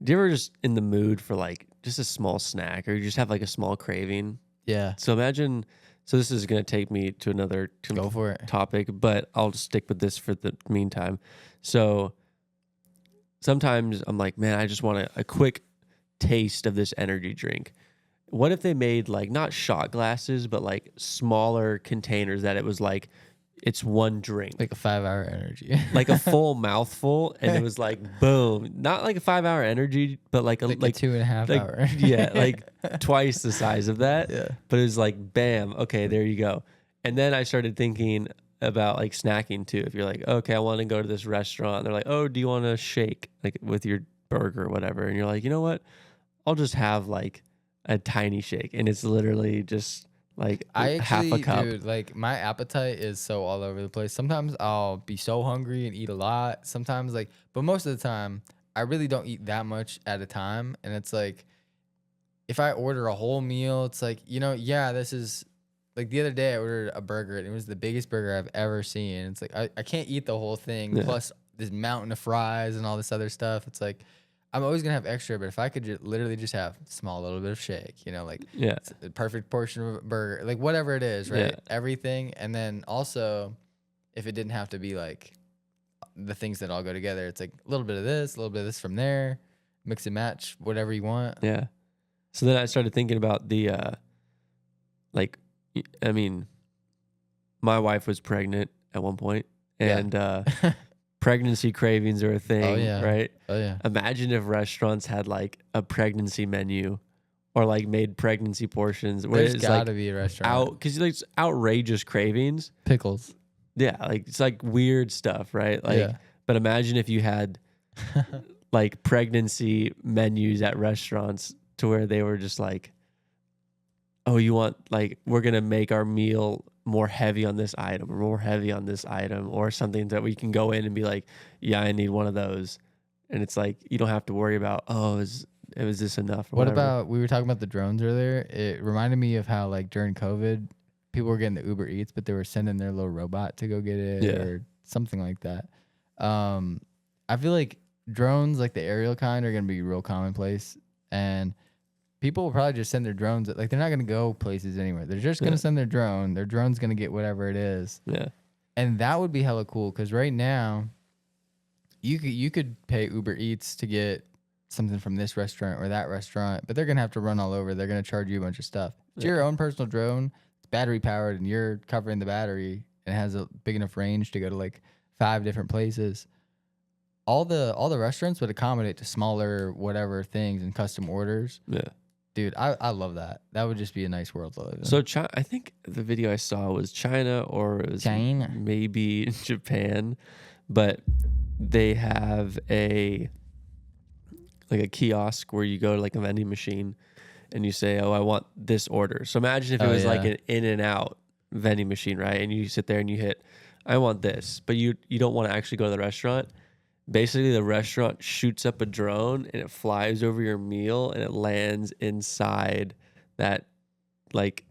do you ever just in the mood for like just a small snack, or you just have like a small craving? Yeah. So imagine. So this is going to take me to another Go for it. topic, but I'll just stick with this for the meantime. So sometimes I'm like, man, I just want a quick taste of this energy drink. What if they made like not shot glasses, but like smaller containers that it was like it's one drink. Like a 5-hour energy. Like a full mouthful, and it was like boom. Not like a 5-hour energy, but like a like a 2.5 like, hour. yeah, like twice the size of that. Yeah. But it was like bam, okay, there you go. And then I started thinking about like snacking too. If you're like, okay, I want to go to this restaurant, they're like, oh, do you want a shake like with your burger or whatever? And you're like, you know what? I'll just have like a tiny shake, and it's literally just like half a cup. Dude, like my appetite is so all over the place. Sometimes I'll be so hungry and eat a lot. Sometimes but most of the time I really don't eat that much at a time. And it's like, if I order a whole meal, it's like, yeah, this is like the other day I ordered a burger and it was the biggest burger I've ever seen. It's like, I can't eat the whole thing. Yeah. Plus this mountain of fries and all this other stuff. It's like, I'm always gonna have extra, but if I could literally just have a small little bit of shake, Yeah, a perfect portion of a burger, like whatever it is, right? Yeah. Everything. And then also, if it didn't have to be like the things that all go together, it's like a little bit of this from there, mix and match, whatever you want. Yeah. So then I started thinking about the, I mean, my wife was pregnant at one point, and pregnancy cravings are a thing, right? Oh yeah. Imagine if restaurants had like a pregnancy menu, or like made pregnancy portions. Where There's it's gotta like be a restaurant. because like it's outrageous cravings. Pickles. Yeah, like it's like weird stuff, right? Like, Yeah. but imagine if you had like pregnancy menus at restaurants to where they were just like, oh, you want like, we're gonna make our meal more heavy on this item or more heavy on this item, or something that we can go in and be like, yeah, I need one of those. And it's like, you don't have to worry about, oh, was this enough? What about, we were talking about the drones earlier. It reminded me of how like during COVID, people were getting the Uber Eats, but they were sending their little robot to go get it or something like that. I feel like drones, like the aerial kind, are going to be real commonplace. And people will probably just send their drones. Like they're not going to go places anywhere. They're just going to send their drone. Their drone's going to get whatever it is. Yeah. And that would be hella cool, because right now you could pay Uber Eats to get something from this restaurant or that restaurant, but they're going to have to run all over. They're going to charge you a bunch of stuff. It's your own personal drone. It's battery powered, and you're covering the battery, and it has a big enough range to go to like 5 different places. All the restaurants would accommodate to smaller whatever things and custom orders. Yeah. Dude, I love that. That would just be a nice world to live in. So I think the video I saw was China, or it was China. maybe Japan, but they have a kiosk where you go to like a vending machine and you say, oh, I want this order. So imagine if it was like an In-N-Out vending machine, right? And you sit there and you hit, I want this, but you don't want to actually go to the restaurant. Basically, the restaurant shoots up a drone and it flies over your meal and it lands inside that like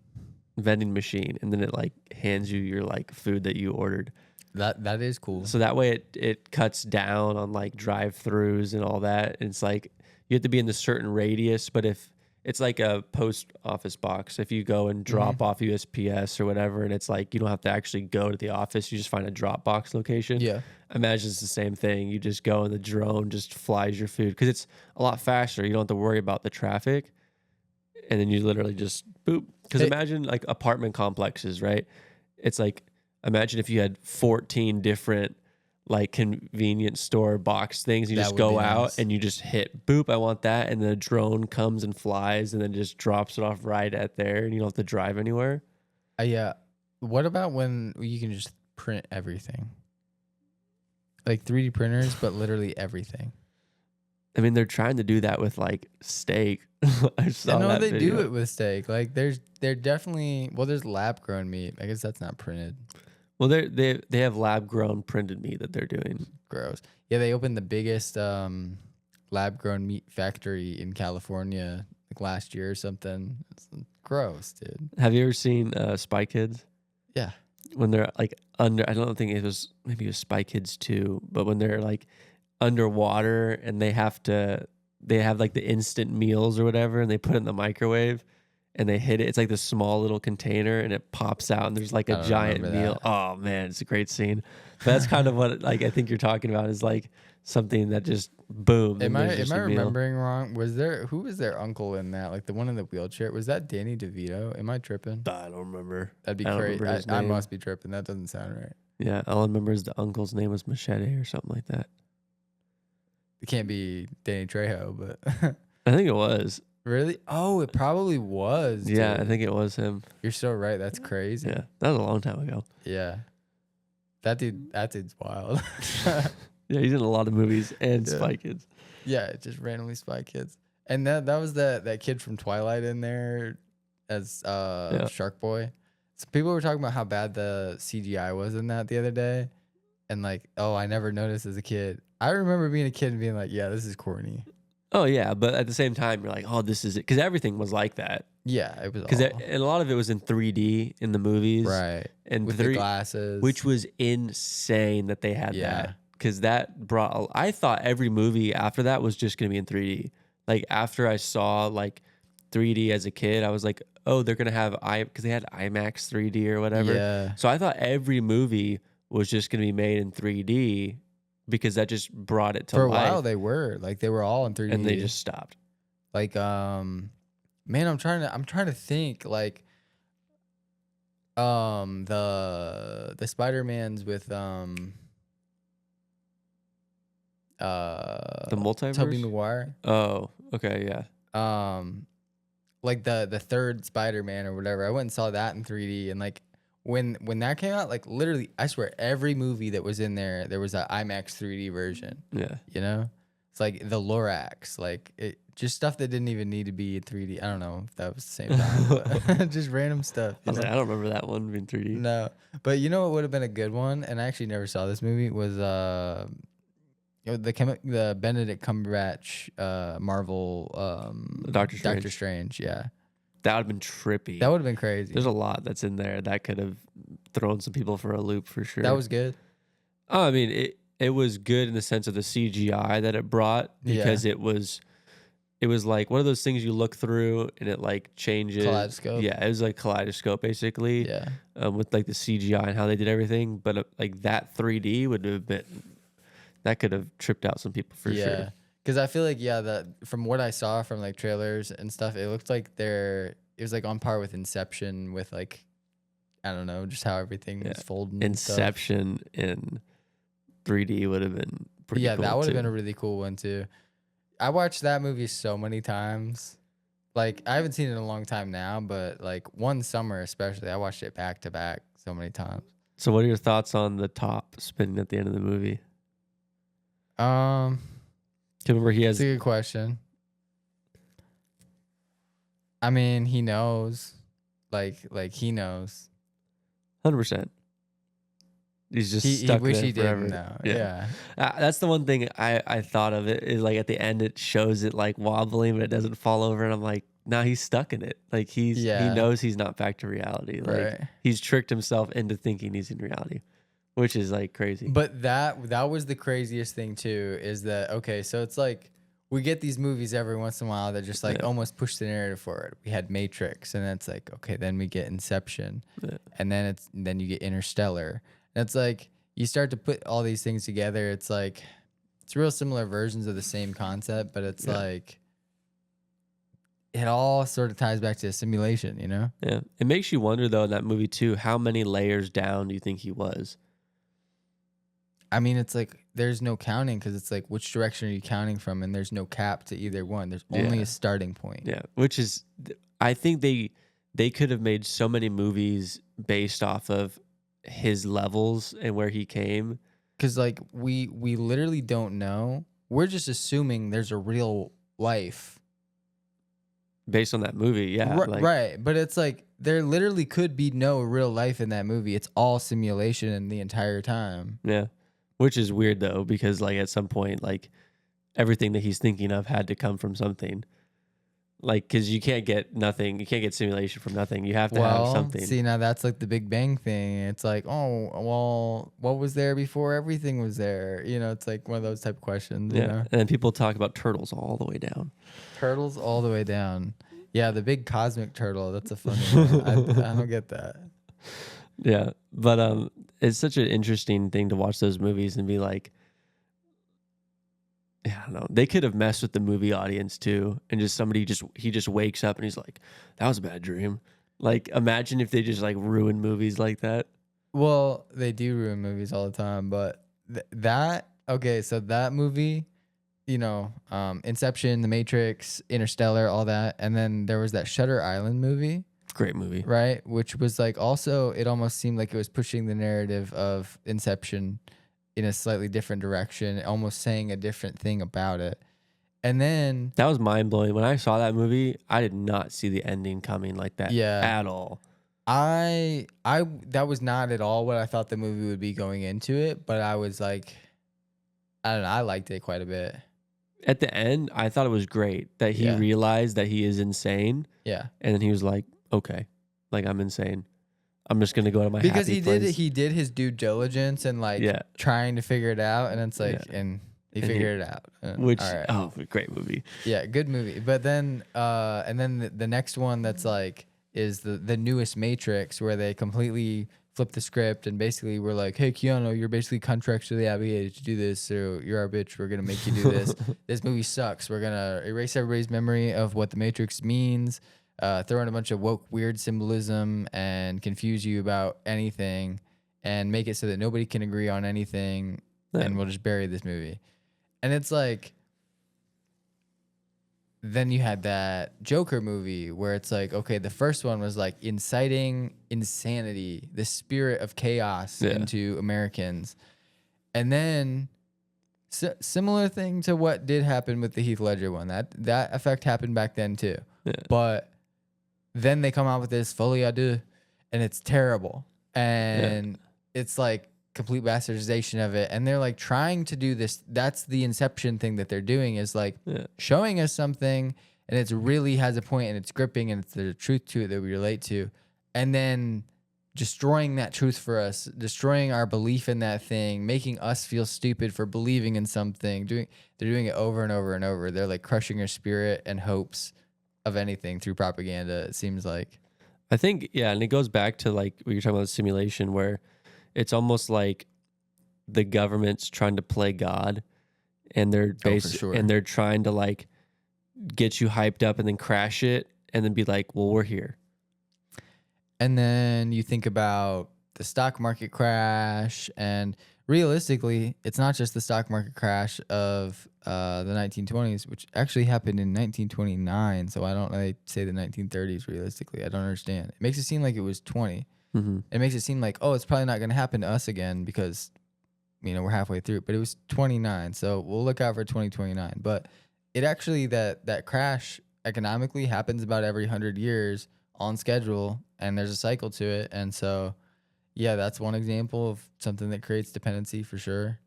vending machine, and then it like hands you your like food that you ordered. That is cool. So that way it cuts down on like drive-throughs and all that. And it's like you have to be in the certain radius, but if it's like a post office box, if you go and drop off USPS or whatever, and it's like you don't have to actually go to the office, you just find a drop box location. Yeah. Imagine it's the same thing. You just go and the drone just flies your food, because it's a lot faster. You don't have to worry about the traffic. And then you literally just boop. Because imagine like apartment complexes, right? It's like, imagine if you had 14 different like convenience store box things. You just go out and you just hit boop, I want that. And the drone comes and flies and then just drops it off right at there, and you don't have to drive anywhere. Yeah. What about when you can just print everything? Like 3D printers, but literally everything. I mean, they're trying to do that with like steak. I know they do it with steak. Like they're definitely, well, there's lab grown meat. I guess that's not printed. Well, they have lab grown printed meat that they're doing. Gross. Yeah, they opened the biggest lab grown meat factory in California like last year or something. It's gross, dude. Have you ever seen Spy Kids? Yeah. When they're like under, I don't think it was, maybe it was Spy Kids 2, but when they're like underwater and they have like the instant meals or whatever, and they put it in the microwave, and they hit it. It's like this small little container, and it pops out, and there's like a giant meal. That. Oh man, it's a great scene. But that's kind of what like I think you're talking about is like something that just boom. Am I remembering wrong? Who was their uncle in that? Like the one in the wheelchair? Was that Danny DeVito? Am I tripping? I don't remember. That'd be crazy. I must be tripping. That doesn't sound right. Yeah, all I remember is the uncle's name was Machete or something like that. It can't be Danny Trejo, but I think it was. Really? Oh, it probably was. Yeah, dude. I think it was him. You're so right. That's crazy. Yeah, that was a long time ago. Yeah, that dude's wild. Yeah, he's in a lot of movies and Spy Kids. Yeah, just randomly Spy Kids. And that was that kid from Twilight in there as Shark Boy. So people were talking about how bad the CGI was in that the other day, and like, oh, I never noticed as a kid. I remember being a kid and being like, yeah, this is corny. Oh yeah, but at the same time, you're like, oh, this is it, because everything was like that. Yeah, it was. Because and a lot of it was in 3D in the movies, right? And with the glasses, which was insane that they had that. Because that brought. I thought every movie after that was just gonna be in 3D. Like after I saw like 3D as a kid, I was like, oh, they're gonna have because they had IMAX 3D or whatever. Yeah. So I thought every movie was just gonna be made in 3D. Because that just brought it to life. For a life. while, they were all in 3D, and they just stopped. Like, man, I'm trying to think like, the Spider-Mans with the multiverse, Tobey Maguire. Oh, okay, yeah. Like the third Spider-Man or whatever. I went and saw that in 3D, and like. When that came out, like literally, I swear every movie that was in there was an IMAX 3D version. Yeah, you know, it's like the Lorax, like just stuff that didn't even need to be in 3D. I don't know if that was the same time, but just random stuff. I was like, I don't remember that one being 3D. No, but you know what would have been a good one, and I actually never saw this movie was the Benedict Cumberbatch Marvel Doctor Strange. Yeah. That would have been trippy. That would have been crazy. There's a lot that's in there that could have thrown some people for a loop for sure. That was good. Oh, I mean, it was good in the sense of the CGI that it brought because it was like one of those things you look through and it like changes. Kaleidoscope. Yeah, it was like kaleidoscope basically. Yeah. With like the CGI and how they did everything, but like that 3D would have been that could have tripped out some people for sure. Because I feel like, that from what I saw from like trailers and stuff, it looked like it was like on par with Inception with like, I don't know, just how everything was folding. Inception in 3D would have been pretty cool. That would have been a really cool one too. I watched that movie so many times. Like, I haven't seen it in a long time now, but like one summer especially, I watched it back to back so many times. So what are your thoughts on the top spinning at the end of the movie? Remember he has. That's a good question. I mean, he knows, like he knows. 100%. He's just stuck he wish there he forever. didn't know. Yeah. That's the one thing I thought of it is like at the end it shows it like wobbling, but it doesn't fall over, and I'm like, no, he's stuck in it. Like he knows he's not back to reality. Like he's tricked himself into thinking he's in reality. Which is like crazy. But that was the craziest thing too, is that, okay, so it's like we get these movies every once in a while that just like almost push the narrative forward. We had Matrix, and it's like, okay, then we get Inception, and then you get Interstellar. And it's like you start to put all these things together. It's like it's real similar versions of the same concept, but it's like it all sort of ties back to a simulation, you know? Yeah. It makes you wonder though in that movie too, how many layers down do you think he was? I mean, it's like there's no counting because it's like which direction are you counting from, and there's no cap to either one. There's only a starting point. Yeah, which is, I think they could have made so many movies based off of his levels and where he came. Because like we literally don't know. We're just assuming there's a real life based on that movie. Yeah, right. But it's like there literally could be no real life in that movie. It's all simulation the entire time. Yeah. Which is weird though, because like at some point, like everything that he's thinking of had to come from something. Like, because you can't get nothing, you can't get simulation from nothing. You have to have something. See, now that's like the Big Bang thing. It's like, oh, well, what was there before everything was there? You know, it's like one of those type of questions. Yeah, you know? And then people talk about turtles all the way down. Turtles all the way down. Yeah, the big cosmic turtle. That's a funny one. I don't get that. Yeah, but it's such an interesting thing to watch those movies and be like, yeah, I don't know. They could have messed with the movie audience too, and just he just wakes up and he's like, "That was a bad dream." Like, imagine if they just like ruin movies like that. Well, they do ruin movies all the time, but so that movie, Inception, The Matrix, Interstellar, all that, and then there was that Shutter Island movie. Great movie, right? Which was like also, it almost seemed like it was pushing the narrative of Inception in a slightly different direction, almost saying a different thing about it. And then that was mind blowing. When I saw that movie, I did not see the ending coming like that at all. I that was not at all what I thought the movie would be going into it, but I was like, I don't know, I liked it quite a bit. At the end, I thought it was great that he realized that he is insane. Yeah. And then he was like, okay, like, I'm insane. I'm just gonna go to my because happy place. He did his due diligence and like trying to figure it out, and it's like and he figured it out. Which great movie. Yeah, good movie. But then and then the next one that's like is the newest Matrix, where they completely flip the script and basically we're like, hey Keanu, you're basically contractually obligated to do this, so you're our bitch, we're gonna make you do this. This movie sucks. We're gonna erase everybody's memory of what the Matrix means. Throw in a bunch of woke weird symbolism and confuse you about anything and make it so that nobody can agree on anything, and we'll just bury this movie. And it's like, then you had that Joker movie where it's like, okay, the first one was like inciting insanity, the spirit of chaos into Americans. And then similar thing to what did happen with the Heath Ledger one. That effect happened back then too. Yeah. But then they come out with this Folie à Deux, and it's terrible. And it's like complete bastardization of it. And they're like trying to do this. That's the Inception thing that they're doing, is like showing us something, and it's really has a point, and it's gripping, and it's the truth to it that we relate to. And then destroying that truth for us, destroying our belief in that thing, making us feel stupid for believing in something. They're doing it over and over and over. They're like crushing our spirit and hopes of anything through propaganda, it seems like. I think, and it goes back to like what you're talking about, simulation, where it's almost like the government's trying to play God, and they're and they're trying to like get you hyped up and then crash it and then be like, well, we're here. And then you think about the stock market crash, and realistically, it's not just the stock market crash of the 1920s, which actually happened in 1929. So I don't really say the 1930s realistically. I don't understand. It makes it seem like it was 20. Mm-hmm. It makes it seem like, oh, it's probably not going to happen to us again because, we're halfway through. But it was 29. So we'll look out for 2029. But it actually, that crash economically happens about every 100 years on schedule, and there's a cycle to it. And so, yeah, that's one example of something that creates dependency for sure.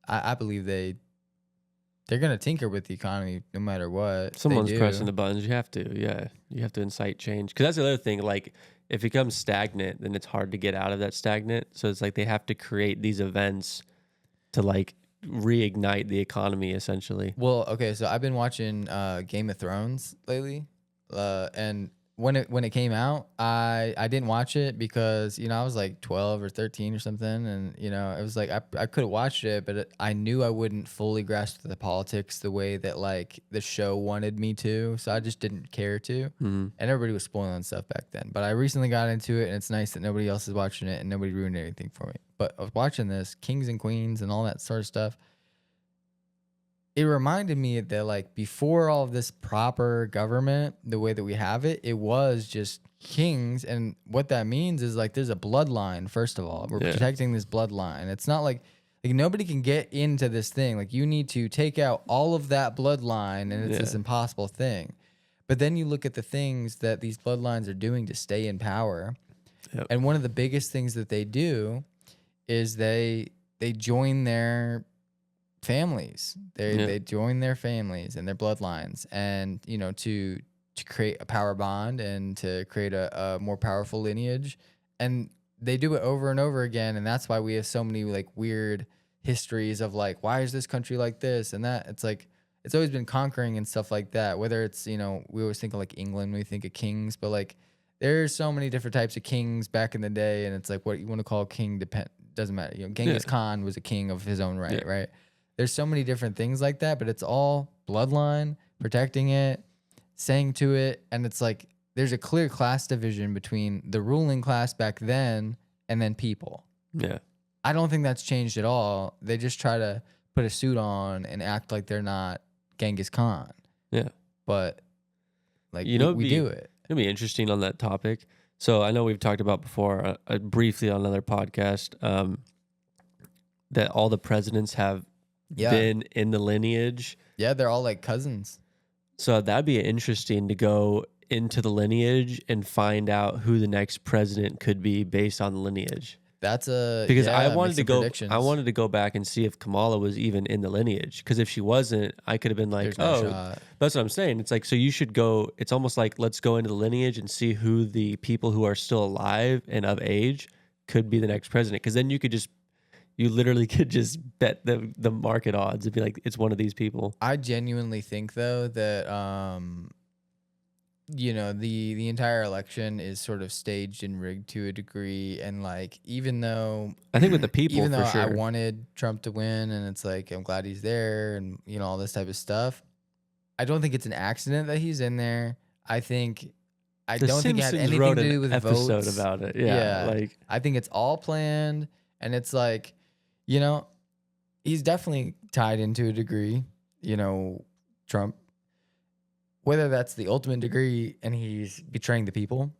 I believe they're going to tinker with the economy no matter what. Someone's pressing the buttons. You have to, you have to incite change. Because that's the other thing. Like, if it becomes stagnant, then it's hard to get out of that stagnant. So it's like they have to create these events to like reignite the economy, essentially. Well, okay, so I've been watching Game of Thrones lately, and when it came out, I didn't watch it because I was like 12 or 13 or something, and it was like I could have watched it, but I knew I wouldn't fully grasp the politics the way that like the show wanted me to, so I just didn't care to. Mm-hmm. And everybody was spoiling stuff back then. But I recently got into it, and it's nice that nobody else is watching it and nobody ruined anything for me. But I was watching this Kings and Queens and all that sort of stuff. It reminded me that like before all of this proper government, the way that we have it, it was just kings. And what that means is like there's a bloodline, first of all. We're protecting this bloodline. It's not like nobody can get into this thing. Like you need to take out all of that bloodline, and it's this impossible thing. But then you look at the things that these bloodlines are doing to stay in power. Yep. And one of the biggest things that they do is they join their families. They join their families and their bloodlines, and to create a power bond and to create a more powerful lineage. And they do it over and over again, and that's why we have so many like weird histories of like, why is this country like this and that. It's like it's always been conquering and stuff like that. Whether it's, we always think of like England when we think of kings, but like there's so many different types of kings back in the day, and it's like what you want to call king doesn't matter. Genghis Khan was a king of his own right, right? There's so many different things like that, but it's all bloodline, protecting it, saying to it, and it's like there's a clear class division between the ruling class back then and then people. Yeah. I don't think that's changed at all. They just try to put a suit on and act like they're not Genghis Khan. Yeah. But like we do it. It'll be interesting on that topic. So I know we've talked about before briefly on another podcast that all the presidents have been in the lineage. Yeah, they're all like cousins. So that'd be interesting to go into the lineage and find out who the next president could be based on the lineage. Because I wanted to go back and see if Kamala was even in the lineage. Because if she wasn't, I could have been like, that's what I'm saying. It's like, so you should go. It's almost like, let's go into the lineage and see who the people who are still alive and of age could be the next president. Because then you literally could just bet the market odds and be like, it's one of these people. I genuinely think though that the entire election is sort of staged and rigged to a degree, and like even though I think with the people, even though for sure, I wanted Trump to win, and it's like I'm glad he's there, and all this type of stuff, I don't think it's an accident that he's in there. I don't think it had anything to do with episode votes. About it. Yeah, like I think it's all planned, and it's like he's definitely tied into a degree. Trump. Whether that's the ultimate degree and he's betraying the people,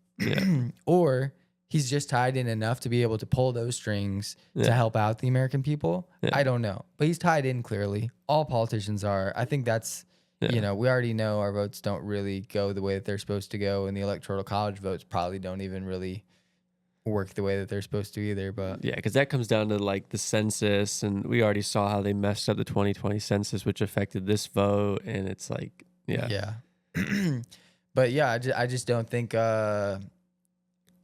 or he's just tied in enough to be able to pull those strings to help out the American people, I don't know. But he's tied in clearly. All politicians are. I think that's, we already know our votes don't really go the way that they're supposed to go, and the Electoral College votes probably don't even really work the way that they're supposed to either. But yeah, because that comes down to like the census, and we already saw how they messed up the 2020 census, which affected this vote, and it's like, yeah. But yeah, I just don't think I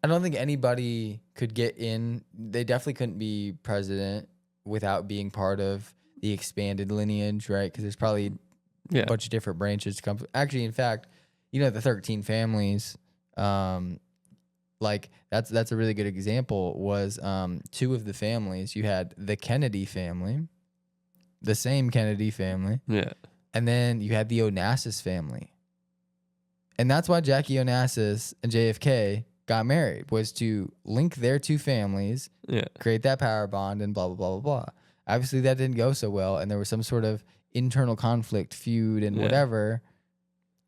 don't think anybody could get in. They definitely couldn't be president without being part of the expanded lineage, right? Because there's probably a bunch of different branches to come. Actually, in fact, the 13 families, like that's a really good example. Was two of the families. You had the Kennedy family, the same Kennedy family, and then you had the Onassis family. And that's why Jackie Onassis and JFK got married, was to link their two families, create that power bond, and blah, blah, blah, blah, blah. Obviously, that didn't go so well, and there was some sort of internal conflict, feud, and whatever.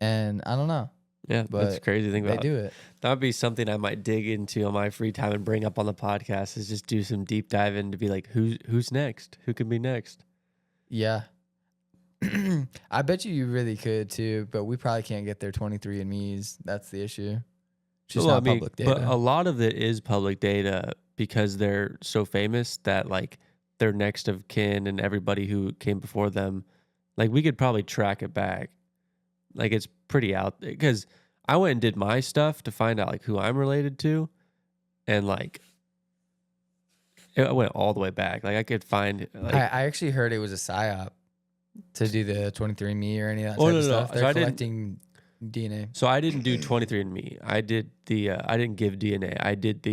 And I don't know. Yeah, but that's crazy to think about. They do it. That would be something I might dig into on my free time and bring up on the podcast, is just do some deep dive in to be like, who's next? Who could be next? Yeah. I bet you really could too, but we probably can't get their 23andMe's. That's the issue. It's just not public data. But a lot of it is public data because they're so famous that like their next of kin and everybody who came before them, like we could probably track it back. Like it's pretty out there, because I went and did my stuff to find out like who I'm related to, and like it went all the way back. Like I could find. Like, I actually heard it was a psyop to do the 23andMe or any of that type of stuff. They're collecting DNA. So I didn't do 23andMe. I did I didn't give DNA. I did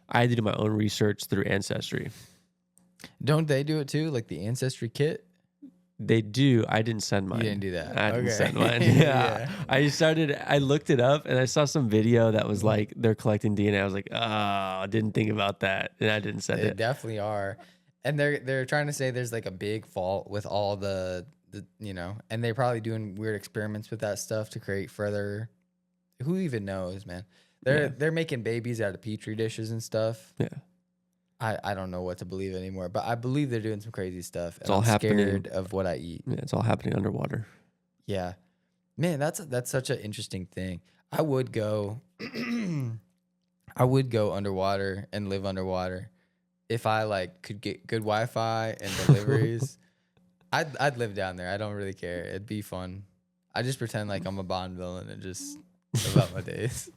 I had to do my own research through Ancestry. Don't they do it too? Like the Ancestry kit? They do. I didn't send mine. You didn't do that. I didn't send mine. Yeah. I looked it up and I saw some video that was like they're collecting DNA. I was like, I didn't think about that. And I didn't send it. They definitely are. And they're trying to say there's like a big fault with all the and they're probably doing weird experiments with that stuff to create further. Who even knows, man? They're making babies out of petri dishes and stuff. Yeah. I don't know what to believe anymore, but I believe they're doing some crazy stuff. It's all happening. Scared of what I eat. Yeah, it's all happening underwater. Yeah, man, that's such an interesting thing. I would go underwater and live underwater if I like could get good Wi-Fi and deliveries. I'd live down there. I don't really care. It'd be fun. I just pretend like I'm a Bond villain and just live out my days.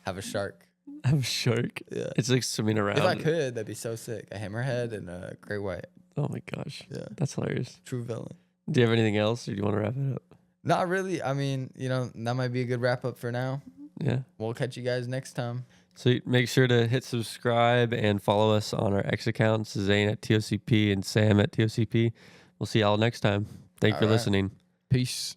Have a shark. I'm a shark. Yeah. It's like swimming around. If I could, that'd be so sick. A hammerhead and a great white. Oh my gosh. Yeah. That's hilarious. True villain. Do you have anything else, or do you want to wrap it up? Not really. I mean, that might be a good wrap up for now. Yeah. We'll catch you guys next time. So make sure to hit subscribe and follow us on our X accounts, Zane at TOCP and Sam at TOCP. We'll see y'all next time. Thank you for listening. Peace.